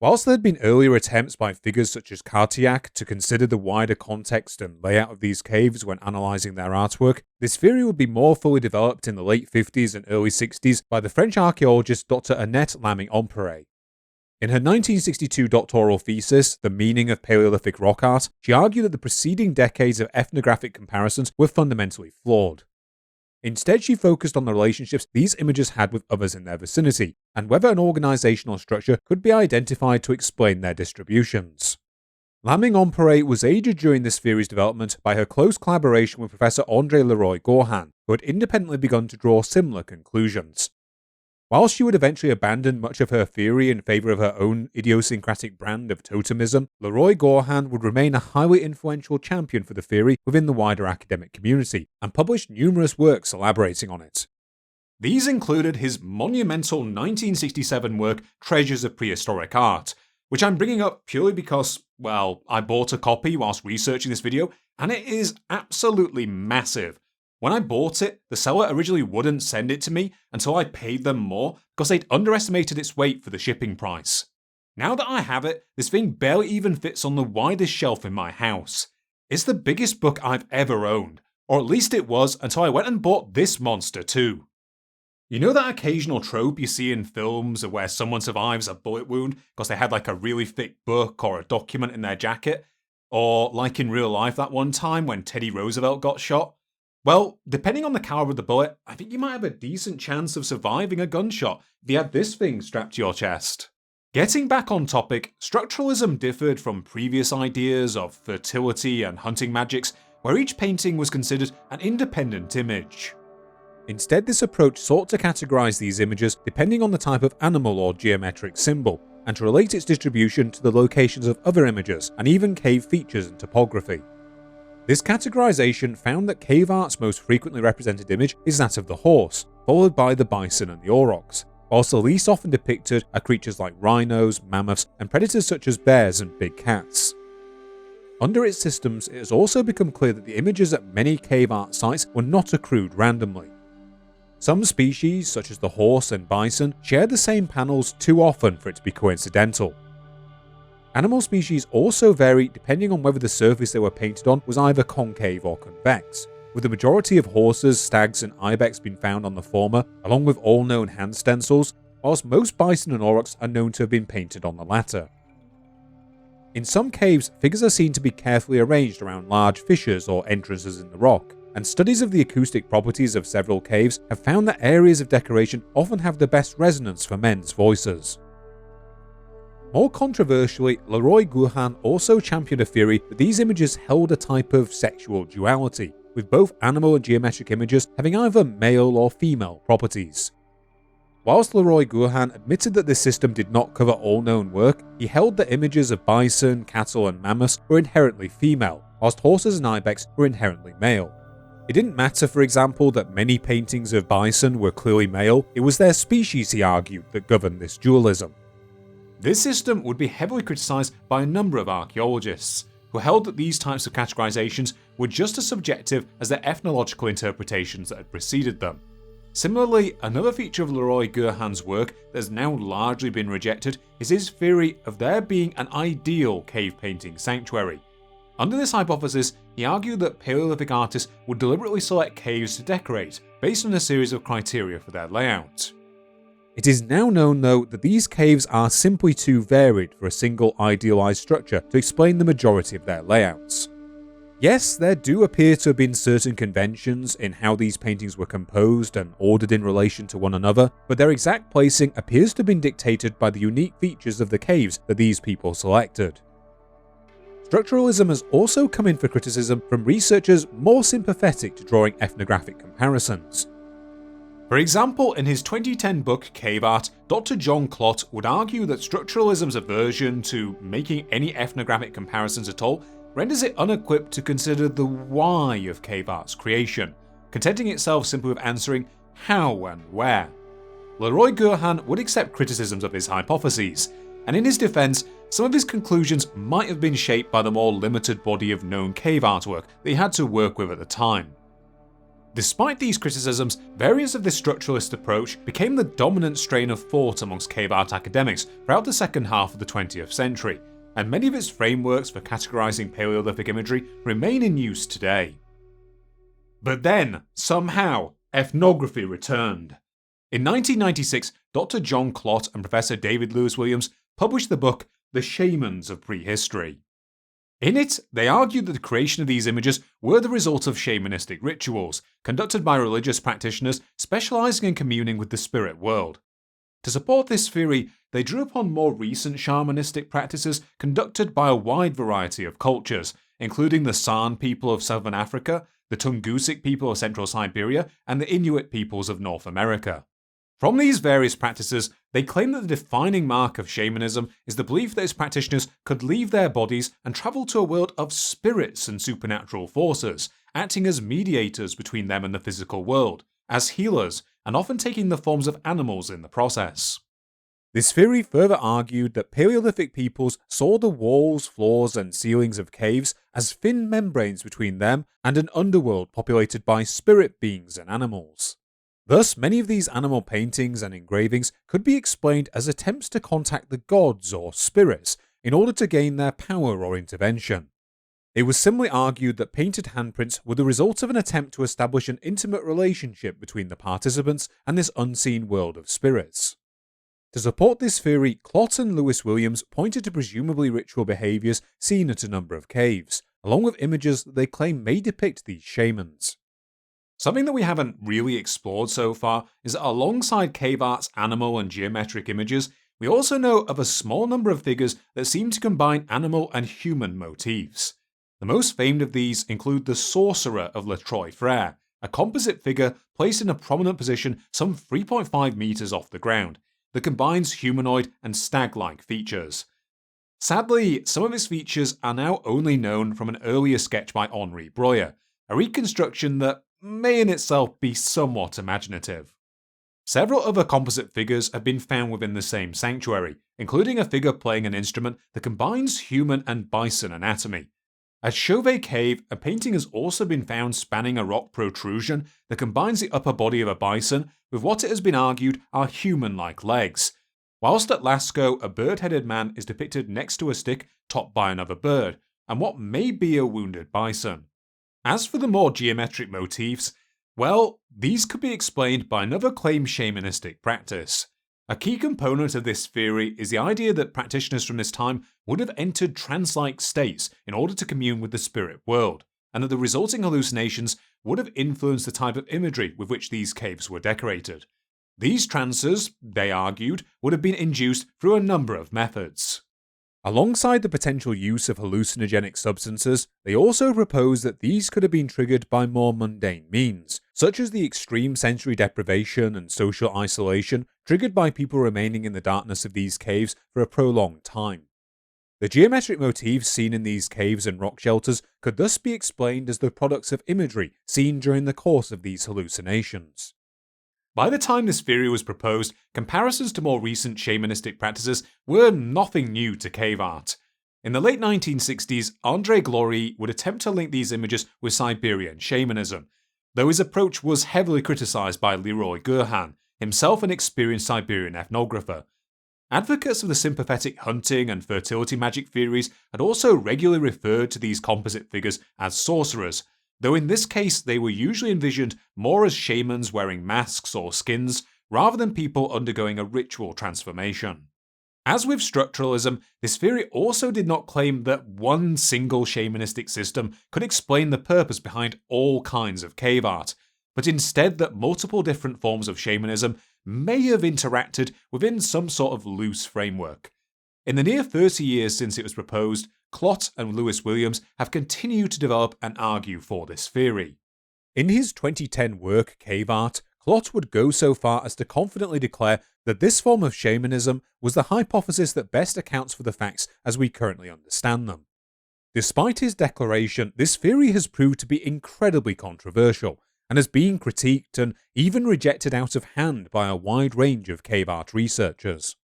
Whilst there had been earlier attempts by figures such as Cartiac to consider the wider context and layout of these caves when analysing their artwork, this theory would be more fully developed in the late 50s and early 60s by the French archaeologist Dr. Annette Laming-Omperé. In her 1962 doctoral thesis, The Meaning of Paleolithic Rock Art, she argued that the preceding decades of ethnographic comparisons were fundamentally flawed. Instead, she focused on the relationships these images had with others in their vicinity, and whether an organisational structure could be identified to explain their distributions. Laming-Omperé was aided during this theory's development by her close collaboration with Professor André Leroy-Gourhan, who had independently begun to draw similar conclusions. While she would eventually abandon much of her theory in favour of her own idiosyncratic brand of totemism, Leroy-Gourhan would remain a highly influential champion for the theory within the wider academic community, and published numerous works elaborating on it. These included his monumental 1967 work Treasures of Prehistoric Art, which I'm bringing up purely because, well, I bought a copy whilst researching this video, and it is absolutely massive. When I bought it, the seller originally wouldn't send it to me until I paid them more because they'd underestimated its weight for the shipping price. Now that I have it, this thing barely even fits on the widest shelf in my house. It's the biggest book I've ever owned, or at least it was until I went and bought this monster too. You know that occasional trope you see in films where someone survives a bullet wound because they had like a really thick book or a document in their jacket? Or like in real life that one time when Teddy Roosevelt got shot? Well, depending on the caliber of the bullet, I think you might have a decent chance of surviving a gunshot if you had this thing strapped to your chest. Getting back on topic, structuralism differed from previous ideas of fertility and hunting magics, where each painting was considered an independent image. Instead, this approach sought to categorize these images depending on the type of animal or geometric symbol, and to relate its distribution to the locations of other images and even cave features and topography. This categorization found that cave art's most frequently represented image is that of the horse, followed by the bison and the aurochs, whilst the least often depicted are creatures like rhinos, mammoths, and predators such as bears and big cats. Under its systems, it has also become clear that the images at many cave art sites were not accrued randomly. Some species, such as the horse and bison, share the same panels too often for it to be coincidental. Animal species also vary depending on whether the surface they were painted on was either concave or convex, with the majority of horses, stags, and ibex being found on the former, along with all known hand stencils, whilst most bison and aurochs are known to have been painted on the latter. In some caves, figures are seen to be carefully arranged around large fissures or entrances in the rock, and studies of the acoustic properties of several caves have found that areas of decoration often have the best resonance for men's voices. More controversially, Leroy Gourhan also championed a theory that these images held a type of sexual duality, with both animal and geometric images having either male or female properties. Whilst Leroy Gourhan admitted that this system did not cover all known work, he held that images of bison, cattle, and mammoths were inherently female, whilst horses and ibex were inherently male. It didn't matter, for example, that many paintings of bison were clearly male, it was their species, he argued, that governed this dualism. This system would be heavily criticised by a number of archaeologists, who held that these types of categorizations were just as subjective as the ethnological interpretations that had preceded them. Similarly, another feature of Leroy Gourhan's work that has now largely been rejected is his theory of there being an ideal cave painting sanctuary. Under this hypothesis, he argued that Paleolithic artists would deliberately select caves to decorate based on a series of criteria for their layout. It is now known, though, that these caves are simply too varied for a single idealized structure to explain the majority of their layouts. Yes, there do appear to have been certain conventions in how these paintings were composed and ordered in relation to one another, but their exact placing appears to have been dictated by the unique features of the caves that these people selected. Structuralism has also come in for criticism from researchers more sympathetic to drawing ethnographic comparisons. For example, in his 2010 book Cave Art, Dr. John Clott would argue that structuralism's aversion to making any ethnographic comparisons at all renders it unequipped to consider the why of cave art's creation, contenting itself simply with answering how and where. Leroy Gourhan would accept criticisms of his hypotheses, and in his defense, some of his conclusions might have been shaped by the more limited body of known cave artwork that he had to work with at the time. Despite these criticisms, variants of this structuralist approach became the dominant strain of thought amongst cave art academics throughout the second half of the 20th century, and many of its frameworks for categorizing Paleolithic imagery remain in use today. But then, somehow, ethnography returned. In 1996, Dr. John Clott and Professor David Lewis Williams published the book The Shamans of Prehistory. In it, they argued that the creation of these images were the result of shamanistic rituals, conducted by religious practitioners specializing in communing with the spirit world. To support this theory, they drew upon more recent shamanistic practices conducted by a wide variety of cultures, including the San people of southern Africa, the Tungusic people of central Siberia, and the Inuit peoples of North America. From these various practices, they claim that the defining mark of shamanism is the belief that its practitioners could leave their bodies and travel to a world of spirits and supernatural forces, acting as mediators between them and the physical world, as healers, and often taking the forms of animals in the process. This theory further argued that Paleolithic peoples saw the walls, floors, and ceilings of caves as thin membranes between them and an underworld populated by spirit beings and animals. Thus, many of these animal paintings and engravings could be explained as attempts to contact the gods or spirits in order to gain their power or intervention. It was similarly argued that painted handprints were the result of an attempt to establish an intimate relationship between the participants and this unseen world of spirits. To support this theory, Clott and Lewis Williams pointed to presumably ritual behaviours seen at a number of caves, along with images that they claim may depict these shamans. Something that we haven't really explored so far is that alongside cave art's animal and geometric images, We also know of a small number of figures that seem to combine animal and human motifs. The most famed of these include the Sorcerer of Le Trois Frères, a composite figure placed in a prominent position some 3.5 meters off the ground that combines humanoid and stag-like features. Sadly, some of its features are now only known from an earlier sketch by Henri Breuer, a reconstruction that may in itself be somewhat imaginative. Several other composite figures have been found within the same sanctuary, including a figure playing an instrument that combines human and bison anatomy. At Chauvet Cave, a painting has also been found spanning a rock protrusion that combines the upper body of a bison with what it has been argued are human-like legs, whilst at Lascaux a bird-headed man is depicted next to a stick topped by another bird, and what may be a wounded bison. As for the more geometric motifs, well, these could be explained by another claimed shamanistic practice. A key component of this theory is the idea that practitioners from this time would have entered trance-like states in order to commune with the spirit world, and that the resulting hallucinations would have influenced the type of imagery with which these caves were decorated. These trances, they argued, would have been induced through a number of methods. Alongside the potential use of hallucinogenic substances, they also proposed that these could have been triggered by more mundane means, such as the extreme sensory deprivation and social isolation triggered by people remaining in the darkness of these caves for a prolonged time. The geometric motifs seen in these caves and rock shelters could thus be explained as the products of imagery seen during the course of these hallucinations. By the time this theory was proposed, comparisons to more recent shamanistic practices were nothing new to cave art. In the late 1960s, André Glory would attempt to link these images with Siberian shamanism, though his approach was heavily criticized by Leroy Gurhan, himself an experienced Siberian ethnographer. Advocates of the sympathetic hunting and fertility magic theories had also regularly referred to these composite figures as sorcerers, though in this case they were usually envisioned more as shamans wearing masks or skins, rather than people undergoing a ritual transformation. As with structuralism, this theory also did not claim that one single shamanistic system could explain the purpose behind all kinds of cave art, but instead that multiple different forms of shamanism may have interacted within some sort of loose framework. In the near 30 years since it was proposed, Clott and Lewis Williams have continued to develop and argue for this theory. In his 2010 work, Cave Art, Clott would go so far as to confidently declare that this form of shamanism was the hypothesis that best accounts for the facts as we currently understand them. Despite his declaration, this theory has proved to be incredibly controversial, and has been critiqued and even rejected out of hand by a wide range of cave art researchers.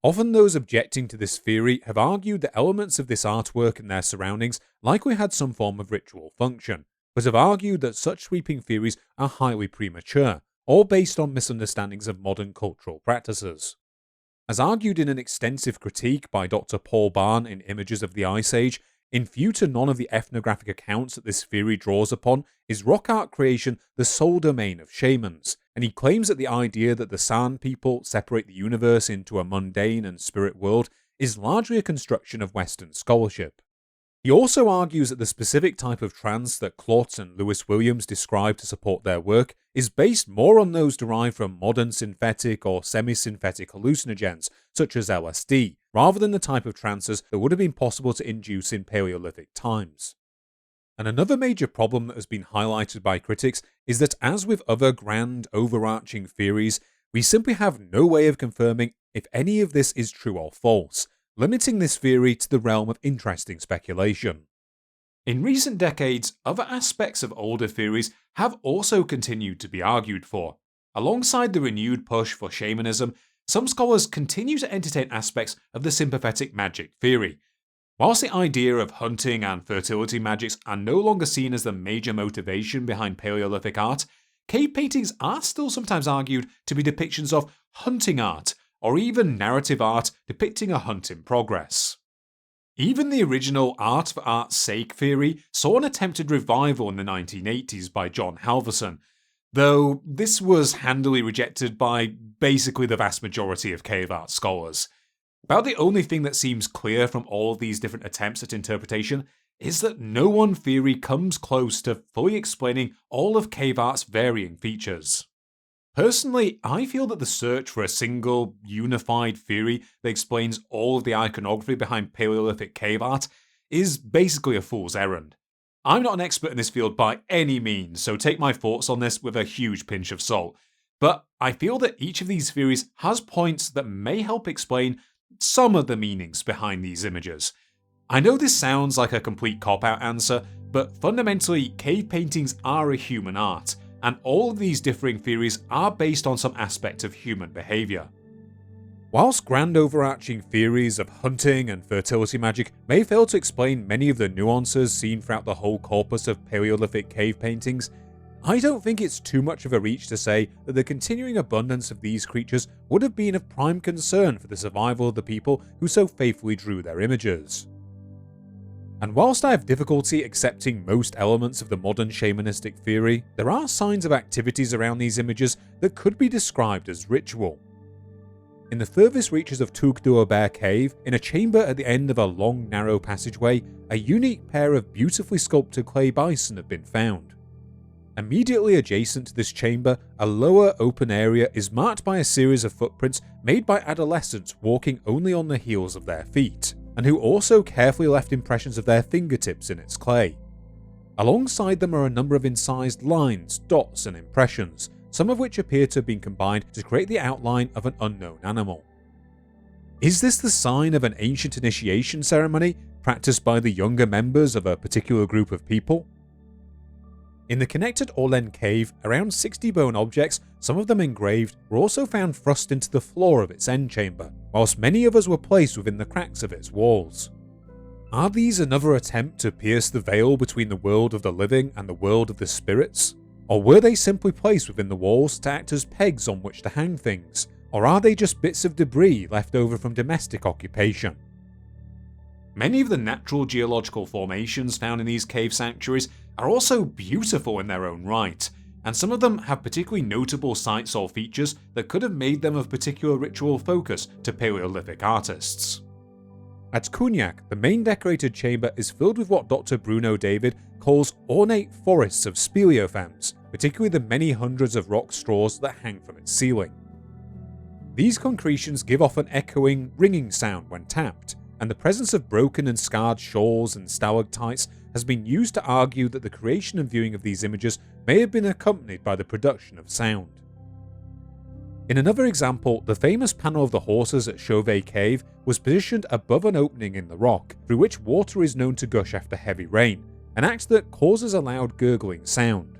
Often those objecting to this theory have argued that elements of this artwork and their surroundings likely had some form of ritual function, but have argued that such sweeping theories are highly premature, or based on misunderstandings of modern cultural practices. As argued in an extensive critique by Dr. Paul Barn in Images of the Ice Age, in few to none of the ethnographic accounts that this theory draws upon is rock art creation the sole domain of shamans, and he claims that the idea that the San people separate the universe into a mundane and spirit world is largely a construction of Western scholarship. He also argues that the specific type of trance that Clott and Lewis Williams describe to support their work is based more on those derived from modern synthetic or semi-synthetic hallucinogens, such as LSD, rather than the type of trances that would have been possible to induce in Paleolithic times. And another major problem that has been highlighted by critics is that, as with other grand overarching theories, we simply have no way of confirming if any of this is true or false, limiting this theory to the realm of interesting speculation. In recent decades, other aspects of older theories have also continued to be argued for. Alongside the renewed push for shamanism, some scholars continue to entertain aspects of the sympathetic magic theory. Whilst the idea of hunting and fertility magics are no longer seen as the major motivation behind Paleolithic art, cave paintings are still sometimes argued to be depictions of hunting art, or even narrative art depicting a hunt in progress. Even the original art for art's sake theory saw an attempted revival in the 1980s by John Halverson, though this was handily rejected by basically the vast majority of cave art scholars. About the only thing that seems clear from all of these different attempts at interpretation is that no one theory comes close to fully explaining all of cave art's varying features. Personally, I feel that the search for a single, unified theory that explains all of the iconography behind Paleolithic cave art is basically a fool's errand. I'm not an expert in this field by any means, so take my thoughts on this with a huge pinch of salt. But I feel that each of these theories has points that may help explain some of the meanings behind these images. I know this sounds like a complete cop-out answer, but fundamentally, cave paintings are a human art, and all of these differing theories are based on some aspect of human behaviour. Whilst grand overarching theories of hunting and fertility magic may fail to explain many of the nuances seen throughout the whole corpus of Paleolithic cave paintings, I don't think it's too much of a reach to say that the continuing abundance of these creatures would have been of prime concern for the survival of the people who so faithfully drew their images. And whilst I have difficulty accepting most elements of the modern shamanistic theory, there are signs of activities around these images that could be described as ritual. In the furthest reaches of Chauvet Cave, in a chamber at the end of a long narrow passageway, a unique pair of beautifully sculpted clay bison have been found. Immediately adjacent to this chamber, a lower open area is marked by a series of footprints made by adolescents walking only on the heels of their feet, and who also carefully left impressions of their fingertips in its clay. Alongside them are a number of incised lines, dots, and impressions, some of which appear to have been combined to create the outline of an unknown animal. Is this the sign of an ancient initiation ceremony practiced by the younger members of a particular group of people? In the connected Chauvet Cave, around 60 bone objects, some of them engraved, were also found thrust into the floor of its end chamber, whilst many others were placed within the cracks of its walls. Are these another attempt to pierce the veil between the world of the living and the world of the spirits? Or were they simply placed within the walls to act as pegs on which to hang things? Or are they just bits of debris left over from domestic occupation? Many of the natural geological formations found in these cave sanctuaries are also beautiful in their own right, and some of them have particularly notable sites or features that could have made them of particular ritual focus to Paleolithic artists. At Cognac, the main decorated chamber is filled with what Dr. Bruno David calls ornate forests of speleothems, particularly the many hundreds of rock straws that hang from its ceiling. These concretions give off an echoing, ringing sound when tapped, and the presence of broken and scarred shawls and stalactites has been used to argue that the creation and viewing of these images may have been accompanied by the production of sound. In another example, the famous panel of the horses at Chauvet Cave was positioned above an opening in the rock, through which water is known to gush after heavy rain, an act that causes a loud gurgling sound.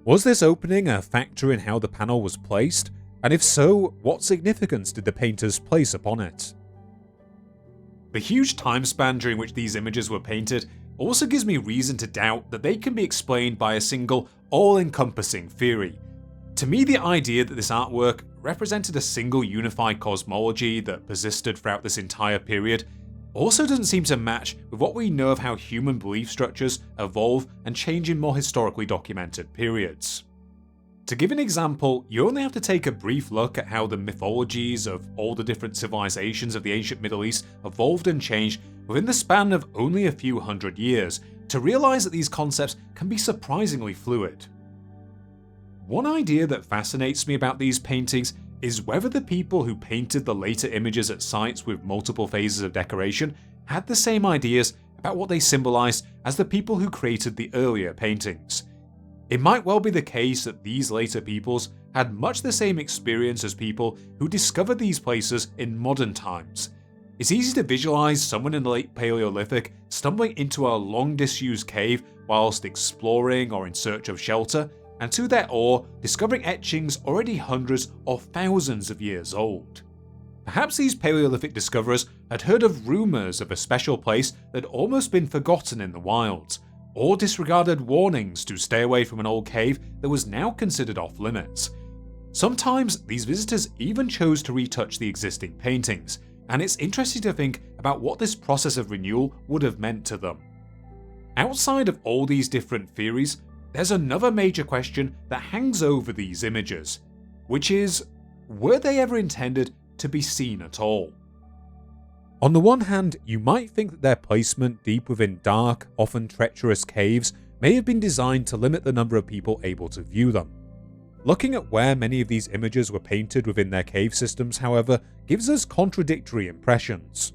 Was this opening a factor in how the panel was placed? And if so, what significance did the painters place upon it? The huge time span during which these images were painted also gives me reason to doubt that they can be explained by a single, all-encompassing theory. To me, the idea that this artwork represented a single unified cosmology that persisted throughout this entire period also doesn't seem to match with what we know of how human belief structures evolve and change in more historically documented periods. To give an example, you only have to take a brief look at how the mythologies of all the different civilizations of the ancient Middle East evolved and changed within the span of only a few hundred years to realize that these concepts can be surprisingly fluid. One idea that fascinates me about these paintings is whether the people who painted the later images at sites with multiple phases of decoration had the same ideas about what they symbolized as the people who created the earlier paintings. It might well be the case that these later peoples had much the same experience as people who discovered these places in modern times. It's easy to visualize someone in the late Paleolithic stumbling into a long disused cave whilst exploring or in search of shelter, and to their awe, discovering etchings already hundreds or thousands of years old. Perhaps these Paleolithic discoverers had heard of rumours of a special place that had almost been forgotten in the wilds, or disregarded warnings to stay away from an old cave that was now considered off limits. Sometimes these visitors even chose to retouch the existing paintings, and it's interesting to think about what this process of renewal would have meant to them. Outside of all these different theories, there's another major question that hangs over these images, which is, were they ever intended to be seen at all? On the one hand, you might think that their placement deep within dark, often treacherous caves may have been designed to limit the number of people able to view them. Looking at where many of these images were painted within their cave systems, however, gives us contradictory impressions.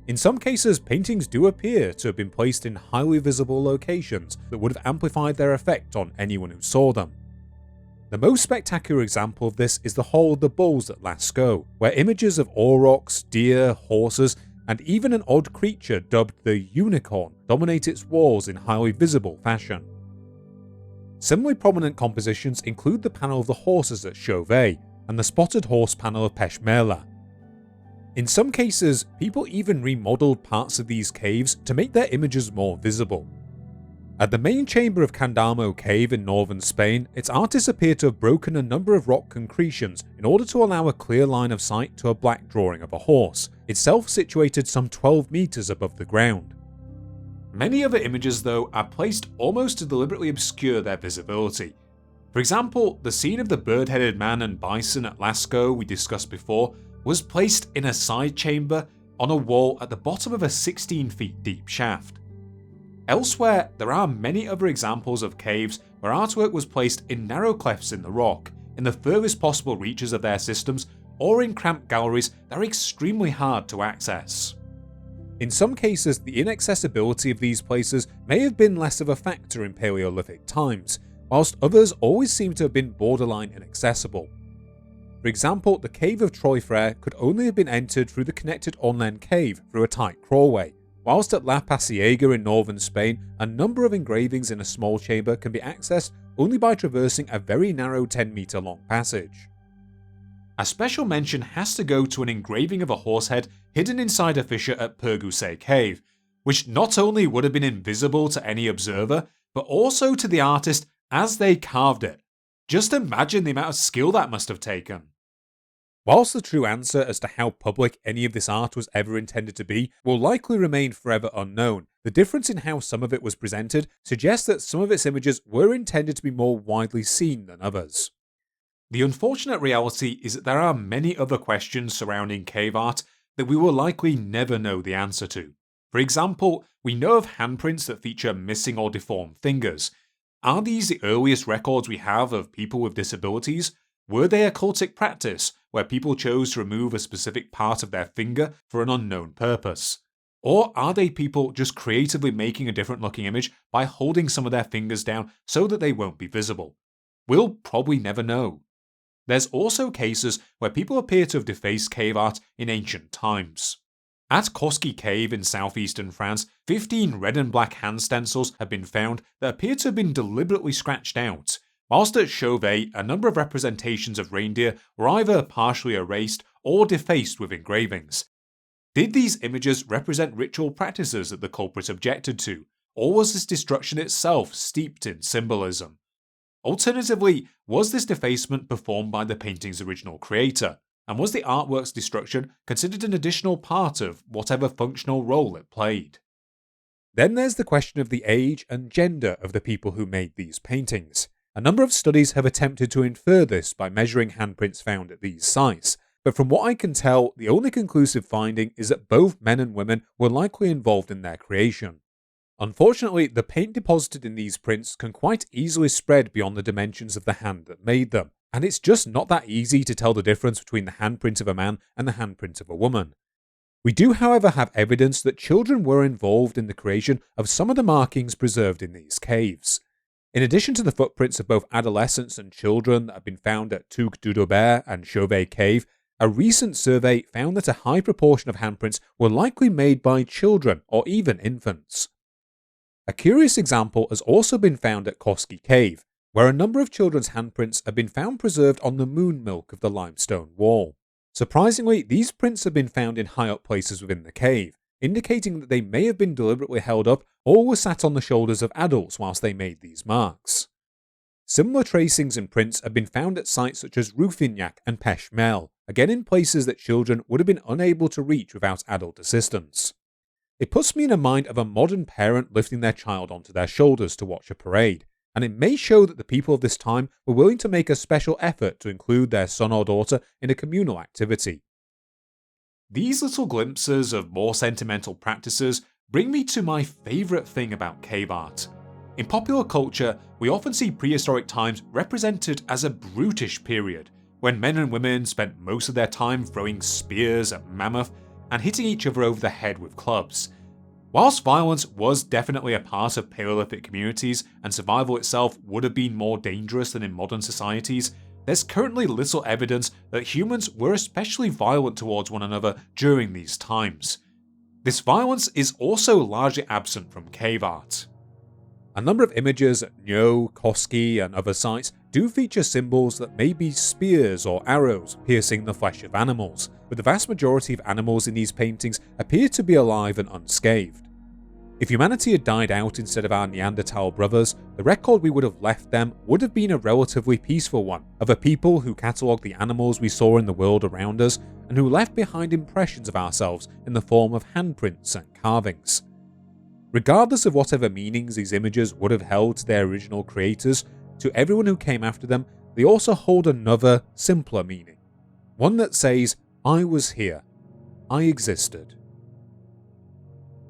In some cases, paintings do appear to have been placed in highly visible locations that would have amplified their effect on anyone who saw them. The most spectacular example of this is the Hall of the Bulls at Lascaux, where images of aurochs, deer, horses, and even an odd creature dubbed the unicorn dominate its walls in highly visible fashion. Similarly prominent compositions include the panel of the horses at Chauvet and the spotted horse panel of Peshmerga. In some cases, people even remodeled parts of these caves to make their images more visible. At the main chamber of Candamo Cave in northern Spain, its artists appear to have broken a number of rock concretions in order to allow a clear line of sight to a black drawing of a horse, itself situated some 12 meters above the ground. Many other images, though, are placed almost to deliberately obscure their visibility. For example, the scene of the bird-headed man and bison at Lascaux we discussed before was placed in a side chamber on a wall at the bottom of a 16 feet deep shaft. Elsewhere, there are many other examples of caves where artwork was placed in narrow clefts in the rock, in the furthest possible reaches of their systems, or in cramped galleries that are extremely hard to access. In some cases, the inaccessibility of these places may have been less of a factor in Paleolithic times, whilst others always seem to have been borderline inaccessible. For example, the cave of Trois Frères could only have been entered through the connected Onlen cave through a tight crawlway, whilst at La Pasiega in northern Spain, a number of engravings in a small chamber can be accessed only by traversing a very narrow 10-meter long passage. A special mention has to go to an engraving of a horse head hidden inside a fissure at Chauvet Cave, which not only would have been invisible to any observer, but also to the artist as they carved it. Just imagine the amount of skill that must have taken. Whilst the true answer as to how public any of this art was ever intended to be will likely remain forever unknown, the difference in how some of it was presented suggests that some of its images were intended to be more widely seen than others. The unfortunate reality is that there are many other questions surrounding cave art that we will likely never know the answer to. For example, we know of handprints that feature missing or deformed fingers. Are these the earliest records we have of people with disabilities? Were they a cultic practice, where people chose to remove a specific part of their finger for an unknown purpose? Or are they people just creatively making a different looking image by holding some of their fingers down so that they won't be visible? We'll probably never know. There's also cases where people appear to have defaced cave art in ancient times. At Chauvet Cave in southeastern France, 15 red and black hand stencils have been found that appear to have been deliberately scratched out, whilst at Chauvet, a number of representations of reindeer were either partially erased or defaced with engravings. Did these images represent ritual practices that the culprit objected to, or was this destruction itself steeped in symbolism? Alternatively, was this defacement performed by the painting's original creator, and was the artwork's destruction considered an additional part of whatever functional role it played? Then there's the question of the age and gender of the people who made these paintings. A number of studies have attempted to infer this by measuring handprints found at these sites, but from what I can tell, the only conclusive finding is that both men and women were likely involved in their creation. Unfortunately, the paint deposited in these prints can quite easily spread beyond the dimensions of the hand that made them, and it's just not that easy to tell the difference between the handprint of a man and the handprint of a woman. We do, however, have evidence that children were involved in the creation of some of the markings preserved in these caves. In addition to the footprints of both adolescents and children that have been found at Touques du Daubert and Chauvet Cave, a recent survey found that a high proportion of handprints were likely made by children or even infants. A curious example has also been found at Chauvet Cave, where a number of children's handprints have been found preserved on the moon milk of the limestone wall. Surprisingly, these prints have been found in high up places within the cave, indicating that they may have been deliberately held up or were sat on the shoulders of adults whilst they made these marks. Similar tracings and prints have been found at sites such as Rouffignac and Peshmerga, again in places that children would have been unable to reach without adult assistance. It puts me in the mind of a modern parent lifting their child onto their shoulders to watch a parade, and it may show that the people of this time were willing to make a special effort to include their son or daughter in a communal activity. These little glimpses of more sentimental practices bring me to my favourite thing about cave art. In popular culture, we often see prehistoric times represented as a brutish period, when men and women spent most of their time throwing spears at mammoth and hitting each other over the head with clubs. Whilst violence was definitely a part of Paleolithic communities and survival itself would have been more dangerous than in modern societies, there's currently little evidence that humans were especially violent towards one another during these times. This violence is also largely absent from cave art. A number of images at Nyo, Koski and other sites do feature symbols that may be spears or arrows piercing the flesh of animals, but the vast majority of animals in these paintings appear to be alive and unscathed. If humanity had died out instead of our Neanderthal brothers, the record we would have left them would have been a relatively peaceful one, of a people who catalogued the animals we saw in the world around us, and who left behind impressions of ourselves in the form of handprints and carvings. Regardless of whatever meanings these images would have held to their original creators, to everyone who came after them, they also hold another, simpler meaning. One that says, I was here. I existed.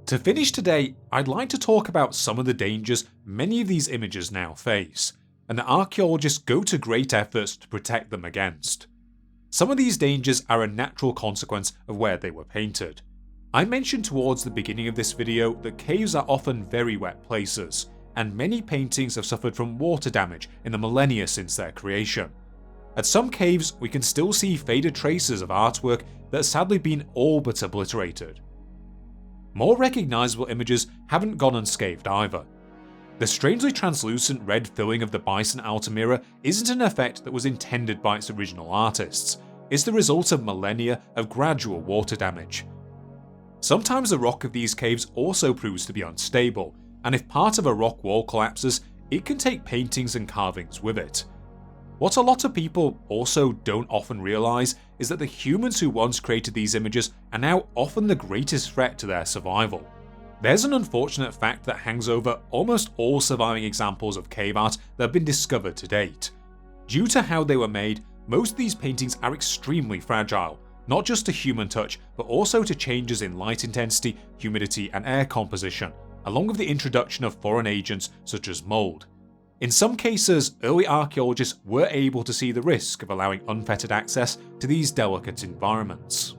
To finish today, I'd like to talk about some of the dangers many of these images now face, and that archaeologists go to great efforts to protect them against. Some of these dangers are a natural consequence of where they were painted. I mentioned towards the beginning of this video that caves are often very wet places, and many paintings have suffered from water damage in the millennia since their creation. At some caves, we can still see faded traces of artwork that have sadly been all but obliterated. More recognisable images haven't gone unscathed either. The strangely translucent red filling of the bison Altamira isn't an effect that was intended by its original artists, it's the result of millennia of gradual water damage. Sometimes the rock of these caves also proves to be unstable, and if part of a rock wall collapses, it can take paintings and carvings with it. What a lot of people also don't often realise is that the humans who once created these images are now often the greatest threat to their survival. There's an unfortunate fact that hangs over almost all surviving examples of cave art that have been discovered to date. Due to how they were made, most of these paintings are extremely fragile, not just to human touch, but also to changes in light intensity, humidity, and air composition, along with the introduction of foreign agents such as mold. In some cases, early archaeologists were able to see the risk of allowing unfettered access to these delicate environments.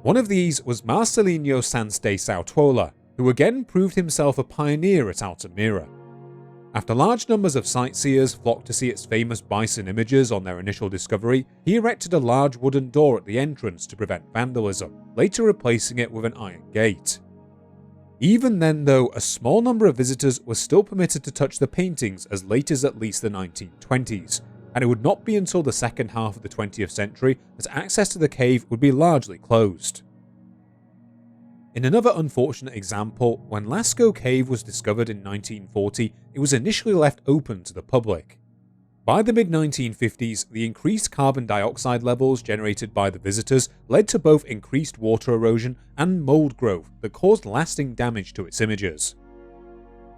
One of these was Marcelino Sanz de Sautola, who again proved himself a pioneer at Altamira. After large numbers of sightseers flocked to see its famous bison images on their initial discovery, he erected a large wooden door at the entrance to prevent vandalism, later replacing it with an iron gate. Even then though, a small number of visitors were still permitted to touch the paintings as late as at least the 1920s, and it would not be until the second half of the 20th century that access to the cave would be largely closed. In another unfortunate example, when Lascaux Cave was discovered in 1940, it was initially left open to the public. By the mid-1950s, the increased carbon dioxide levels generated by the visitors led to both increased water erosion and mold growth that caused lasting damage to its images.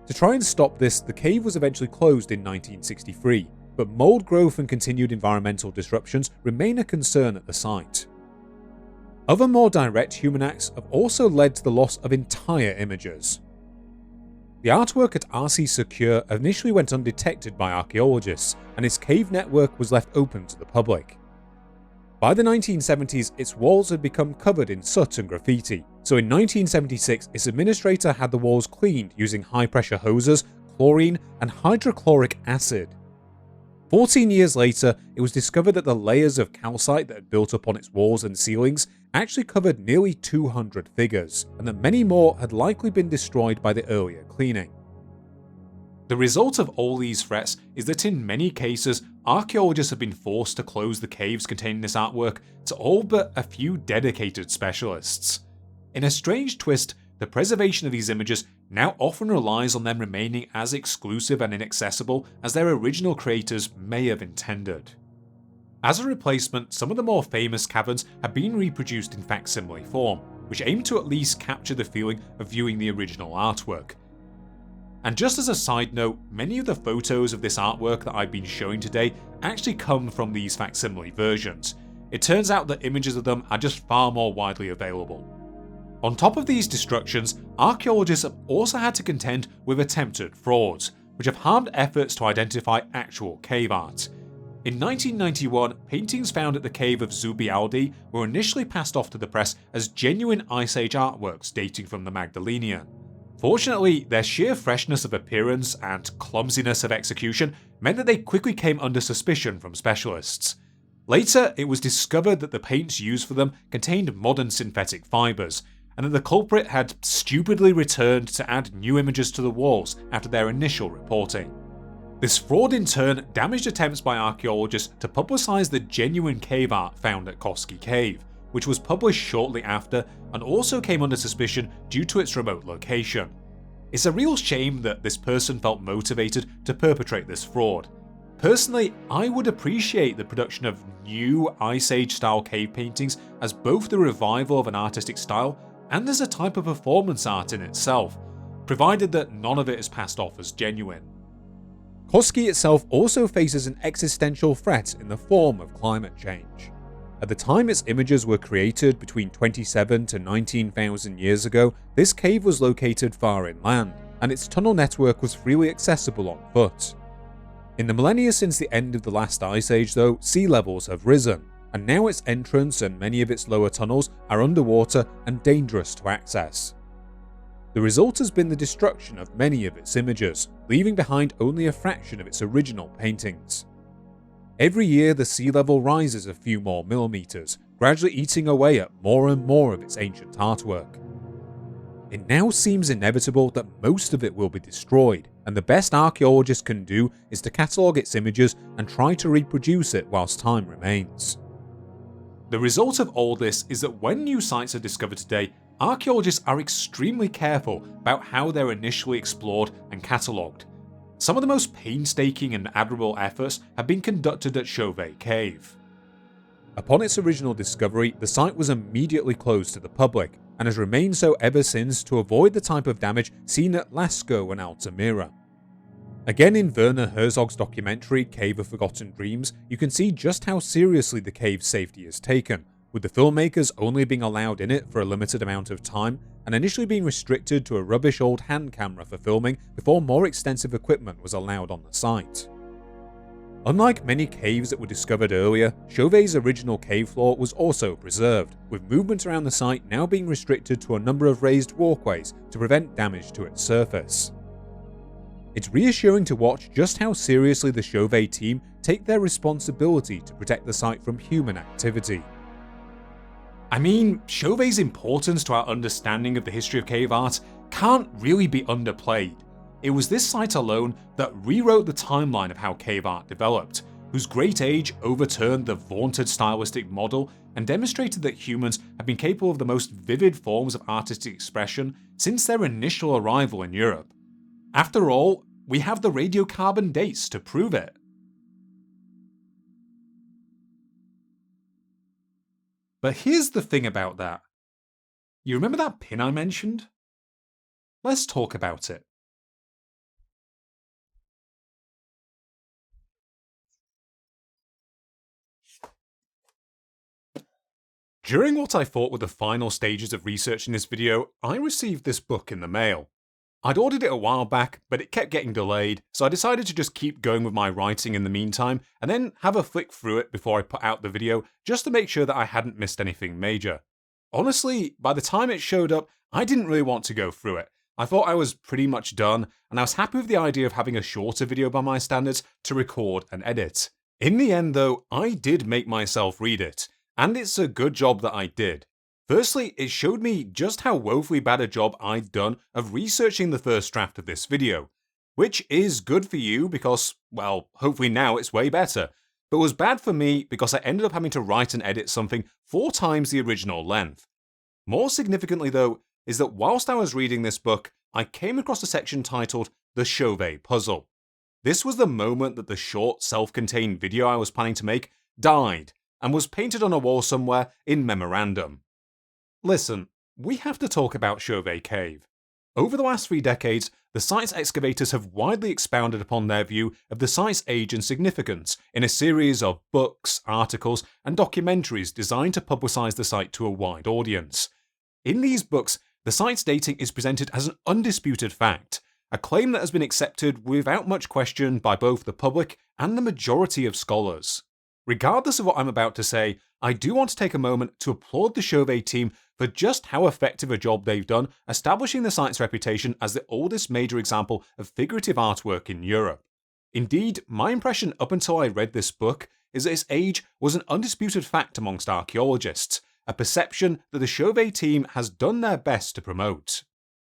To try and stop this, the cave was eventually closed in 1963, but mold growth and continued environmental disruptions remain a concern at the site. Other more direct human acts have also led to the loss of entire images. The artwork at Arcy-sur-Cure initially went undetected by archaeologists, and its cave network was left open to the public. By the 1970s, its walls had become covered in soot and graffiti, so in 1976 its administrator had the walls cleaned using high-pressure hoses, chlorine, and hydrochloric acid. 14 years later, it was discovered that the layers of calcite that had built up on its walls and ceilings actually covered nearly 200 figures, and that many more had likely been destroyed by the earlier cleaning. The result of all these threats is that in many cases, archaeologists have been forced to close the caves containing this artwork to all but a few dedicated specialists. In a strange twist, the preservation of these images now often relies on them remaining as exclusive and inaccessible as their original creators may have intended. As a replacement, some of the more famous caverns have been reproduced in facsimile form, which aim to at least capture the feeling of viewing the original artwork. And just as a side note, many of the photos of this artwork that I've been showing today actually come from these facsimile versions. It turns out that images of them are just far more widely available. On top of these destructions, archaeologists have also had to contend with attempted frauds, which have harmed efforts to identify actual cave art. In 1991, paintings found at the cave of Zubialdi were initially passed off to the press as genuine Ice Age artworks dating from the Magdalenian. Fortunately, their sheer freshness of appearance and clumsiness of execution meant that they quickly came under suspicion from specialists. Later, it was discovered that the paints used for them contained modern synthetic fibres, and that the culprit had stupidly returned to add new images to the walls after their initial reporting. This fraud in turn damaged attempts by archaeologists to publicise the genuine cave art found at Chauvet Cave, which was published shortly after and also came under suspicion due to its remote location. It's a real shame that this person felt motivated to perpetrate this fraud. Personally, I would appreciate the production of new Ice Age style cave paintings as both the revival of an artistic style and as a type of performance art in itself, provided that none of it is passed off as genuine. Chauvet itself also faces an existential threat in the form of climate change. At the time its images were created, between 27 to 19,000 years ago, this cave was located far inland, and its tunnel network was freely accessible on foot. In the millennia since the end of the last ice age though, sea levels have risen, and now its entrance and many of its lower tunnels are underwater and dangerous to access. The result has been the destruction of many of its images, leaving behind only a fraction of its original paintings. Every year the sea level rises a few more millimeters, gradually eating away at more and more of its ancient artwork. It now seems inevitable that most of it will be destroyed, and the best archaeologists can do is to catalogue its images and try to reproduce it whilst time remains. The result of all this is that when new sites are discovered today, archaeologists are extremely careful about how they're initially explored and catalogued. Some of the most painstaking and admirable efforts have been conducted at Chauvet Cave. Upon its original discovery, the site was immediately closed to the public, and has remained so ever since to avoid the type of damage seen at Lascaux and Altamira. Again, in Werner Herzog's documentary Cave of Forgotten Dreams, you can see just how seriously the cave's safety is taken, with the filmmakers only being allowed in it for a limited amount of time, and initially being restricted to a rubbish old hand camera for filming before more extensive equipment was allowed on the site. Unlike many caves that were discovered earlier, Chauvet's original cave floor was also preserved, with movement around the site now being restricted to a number of raised walkways to prevent damage to its surface. It's reassuring to watch just how seriously the Chauvet team take their responsibility to protect the site from human activity. I mean, Chauvet's importance to our understanding of the history of cave art can't really be underplayed. It was this site alone that rewrote the timeline of how cave art developed, whose great age overturned the vaunted stylistic model and demonstrated that humans have been capable of the most vivid forms of artistic expression since their initial arrival in Europe. After all, we have the radiocarbon dates to prove it. But here's the thing about that. You remember that pin I mentioned? Let's talk about it. During what I thought were the final stages of researching this video, I received this book in the mail. I'd ordered it a while back, but it kept getting delayed, so I decided to just keep going with my writing in the meantime, and then have a flick through it before I put out the video, just to make sure that I hadn't missed anything major. Honestly, by the time it showed up, I didn't really want to go through it. I thought I was pretty much done, and I was happy with the idea of having a shorter video by my standards to record and edit. In the end though, I did make myself read it, and it's a good job that I did. Firstly, it showed me just how woefully bad a job I'd done of researching the first draft of this video, which is good for you because, well, hopefully now it's way better, but was bad for me because I ended up having to write and edit something 4 times the original length. More significantly though, is that whilst I was reading this book, I came across a section titled The Chauvet Puzzle. This was the moment that the short, self-contained video I was planning to make died, and was painted on a wall somewhere in memorandum. Listen, we have to talk about Chauvet Cave. Over the last 3 decades, the site's excavators have widely expounded upon their view of the site's age and significance in a series of books, articles, and documentaries designed to publicise the site to a wide audience. In these books, the site's dating is presented as an undisputed fact, a claim that has been accepted without much question by both the public and the majority of scholars. Regardless of what I'm about to say, I do want to take a moment to applaud the Chauvet team for just how effective a job they've done establishing the site's reputation as the oldest major example of figurative artwork in Europe. Indeed, my impression up until I read this book is that its age was an undisputed fact amongst archaeologists, a perception that the Chauvet team has done their best to promote.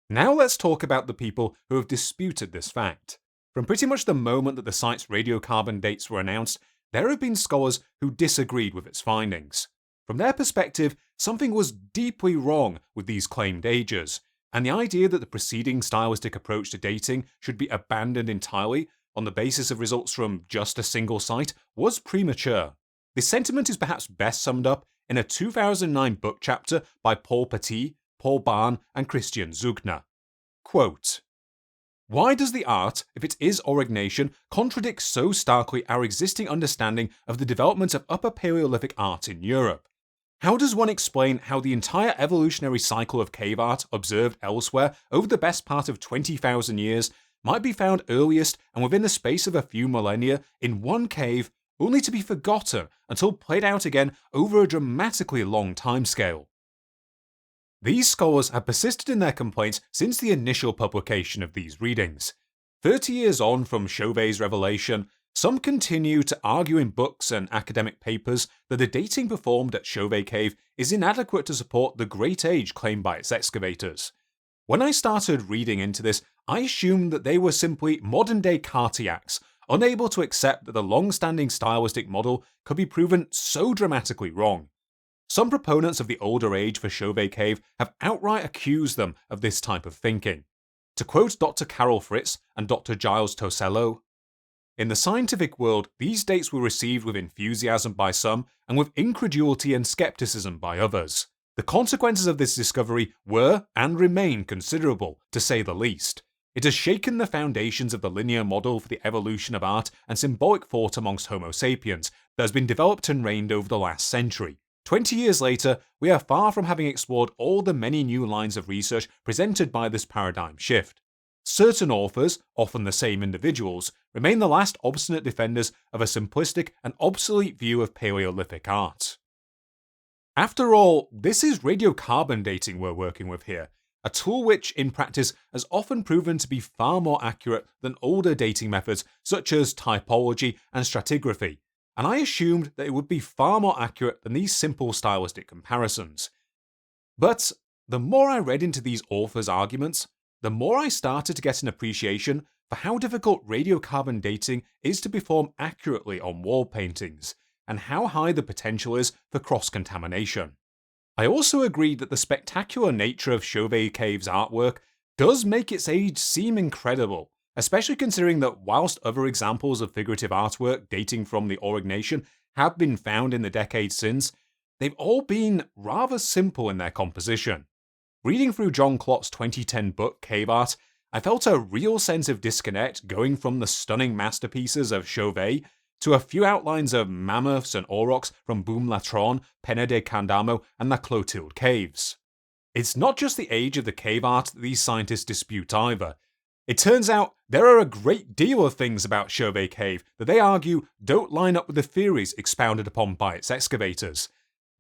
Now let's talk about the people who have disputed this fact. From pretty much the moment that the site's radiocarbon dates were announced, there have been scholars who disagreed with its findings. From their perspective, something was deeply wrong with these claimed ages, and the idea that the preceding stylistic approach to dating should be abandoned entirely on the basis of results from just a single site was premature. This sentiment is perhaps best summed up in a 2009 book chapter by Paul Petit, Paul Bahn, and Christian Zugner. Quote, "Why does the art, if it is Aurignacian, contradict so starkly our existing understanding of the development of Upper Paleolithic art in Europe? How does one explain how the entire evolutionary cycle of cave art observed elsewhere over the best part of 20,000 years might be found earliest and within the space of a few millennia in one cave, only to be forgotten until played out again over a dramatically long timescale?" These scholars have persisted in their complaints since the initial publication of these readings. 30 years on from Chauvet's revelation, some continue to argue in books and academic papers that the dating performed at Chauvet Cave is inadequate to support the great age claimed by its excavators. When I started reading into this, I assumed that they were simply modern-day Cartiacs, unable to accept that the long-standing stylistic model could be proven so dramatically wrong. Some proponents of the older age for Chauvet Cave have outright accused them of this type of thinking. To quote Dr. Carol Fritz and Dr. Giles Tosello, "In the scientific world, these dates were received with enthusiasm by some and with incredulity and skepticism by others. The consequences of this discovery were and remain considerable, to say the least. It has shaken the foundations of the linear model for the evolution of art and symbolic thought amongst Homo sapiens that has been developed and reigned over the last century. 20 years later, we are far from having explored all the many new lines of research presented by this paradigm shift. Certain authors, often the same individuals, remain the last obstinate defenders of a simplistic and obsolete view of Paleolithic art." After all, this is radiocarbon dating we're working with here, a tool which, in practice, has often proven to be far more accurate than older dating methods such as typology and stratigraphy, and I assumed that it would be far more accurate than these simple stylistic comparisons. But the more I read into these authors' arguments, the more I started to get an appreciation for how difficult radiocarbon dating is to perform accurately on wall paintings, and how high the potential is for cross-contamination. I also agreed that the spectacular nature of Chauvet Cave's artwork does make its age seem incredible, especially considering that whilst other examples of figurative artwork dating from the Aurignacian have been found in the decades since, they've all been rather simple in their composition. Reading through John Klott's 2010 book Cave Art, I felt a real sense of disconnect going from the stunning masterpieces of Chauvet to a few outlines of mammoths and aurochs from Boom-Latron, Pena de Candamo, and the Clotilde Caves. It's not just the age of the cave art that these scientists dispute either. It turns out there are a great deal of things about Chauvet Cave that they argue don't line up with the theories expounded upon by its excavators.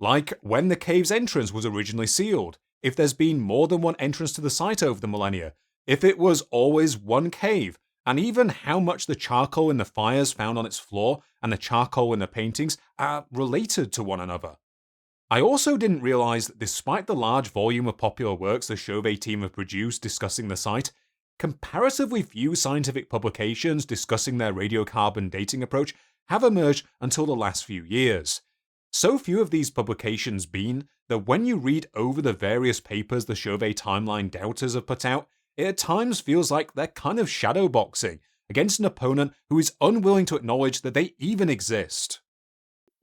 Like when the cave's entrance was originally sealed, if there's been more than one entrance to the site over the millennia, if it was always one cave, and even how much the charcoal in the fires found on its floor and the charcoal in the paintings are related to one another. I also didn't realize that despite the large volume of popular works the Chauvet team have produced discussing the site, comparatively few scientific publications discussing their radiocarbon dating approach have emerged until the last few years. So few of these publications been that when you read over the various papers the Chauvet timeline doubters have put out, it at times feels like they're kind of shadowboxing against an opponent who is unwilling to acknowledge that they even exist.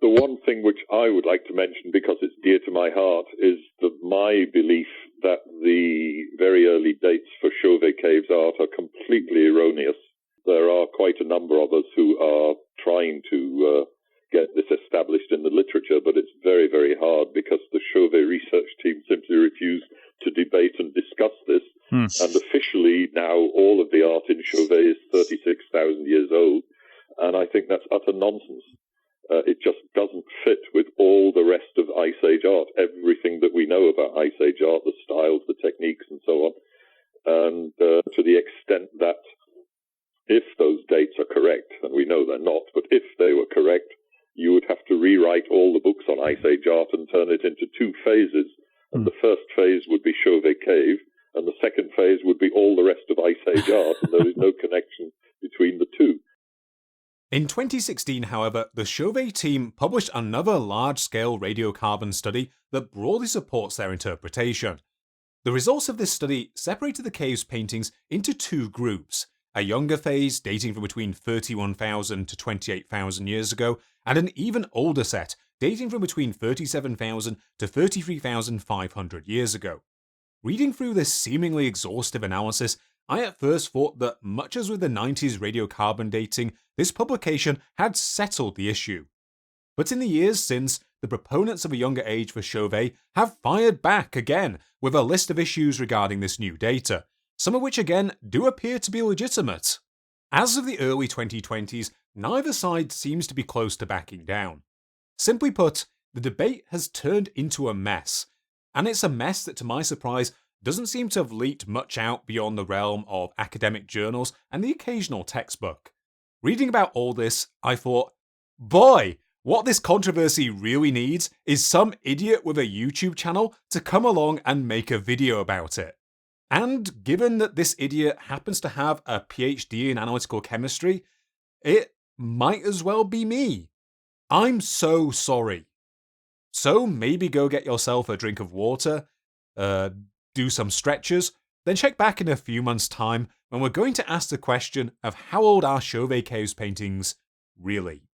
The one thing which I would like to mention, because it's dear to my heart, is my belief that the very early dates for Chauvet Cave's art are completely erroneous. There are quite a number of us who are trying to get this established in the literature, but it's very, very hard because the Chauvet research team simply refuse to debate and discuss this. And officially now all of the art in Chauvet is 36,000 years old. And I think that's utter nonsense. It just doesn't fit with all the rest of Ice Age art, everything that we know about Ice Age art, the styles, the techniques, and so on. And to the extent that if those dates are correct, and we know they're not, but if they were correct, you would have to rewrite all the books on Ice Age art and turn it into two phases. And the first phase would be Chauvet Cave, and the second phase would be all the rest of Ice Age art, and there is no connection between the two. In 2016, however, the Chauvet team published another large-scale radiocarbon study that broadly supports their interpretation. The results of this study separated the cave's paintings into two groups, a younger phase dating from between 31,000 to 28,000 years ago, and an even older set dating from between 37,000 to 33,500 years ago. Reading through this seemingly exhaustive analysis, I at first thought that, much as with the 90s radiocarbon dating, this publication had settled the issue. But in the years since, the proponents of a younger age for Chauvet have fired back again with a list of issues regarding this new data, some of which again do appear to be legitimate. As of the early 2020s, neither side seems to be close to backing down. Simply put, the debate has turned into a mess, and it's a mess that, to my surprise, doesn't seem to have leaked much out beyond the realm of academic journals and the occasional textbook. Reading about all this, I thought, boy, what this controversy really needs is some idiot with a YouTube channel to come along and make a video about it. And given that this idiot happens to have a PhD in analytical chemistry, it might as well be me. I'm so sorry. So maybe go get yourself a drink of water, do some stretches, then check back in a few months' time when we're going to ask the question of how old are Chauvet Cave's paintings really?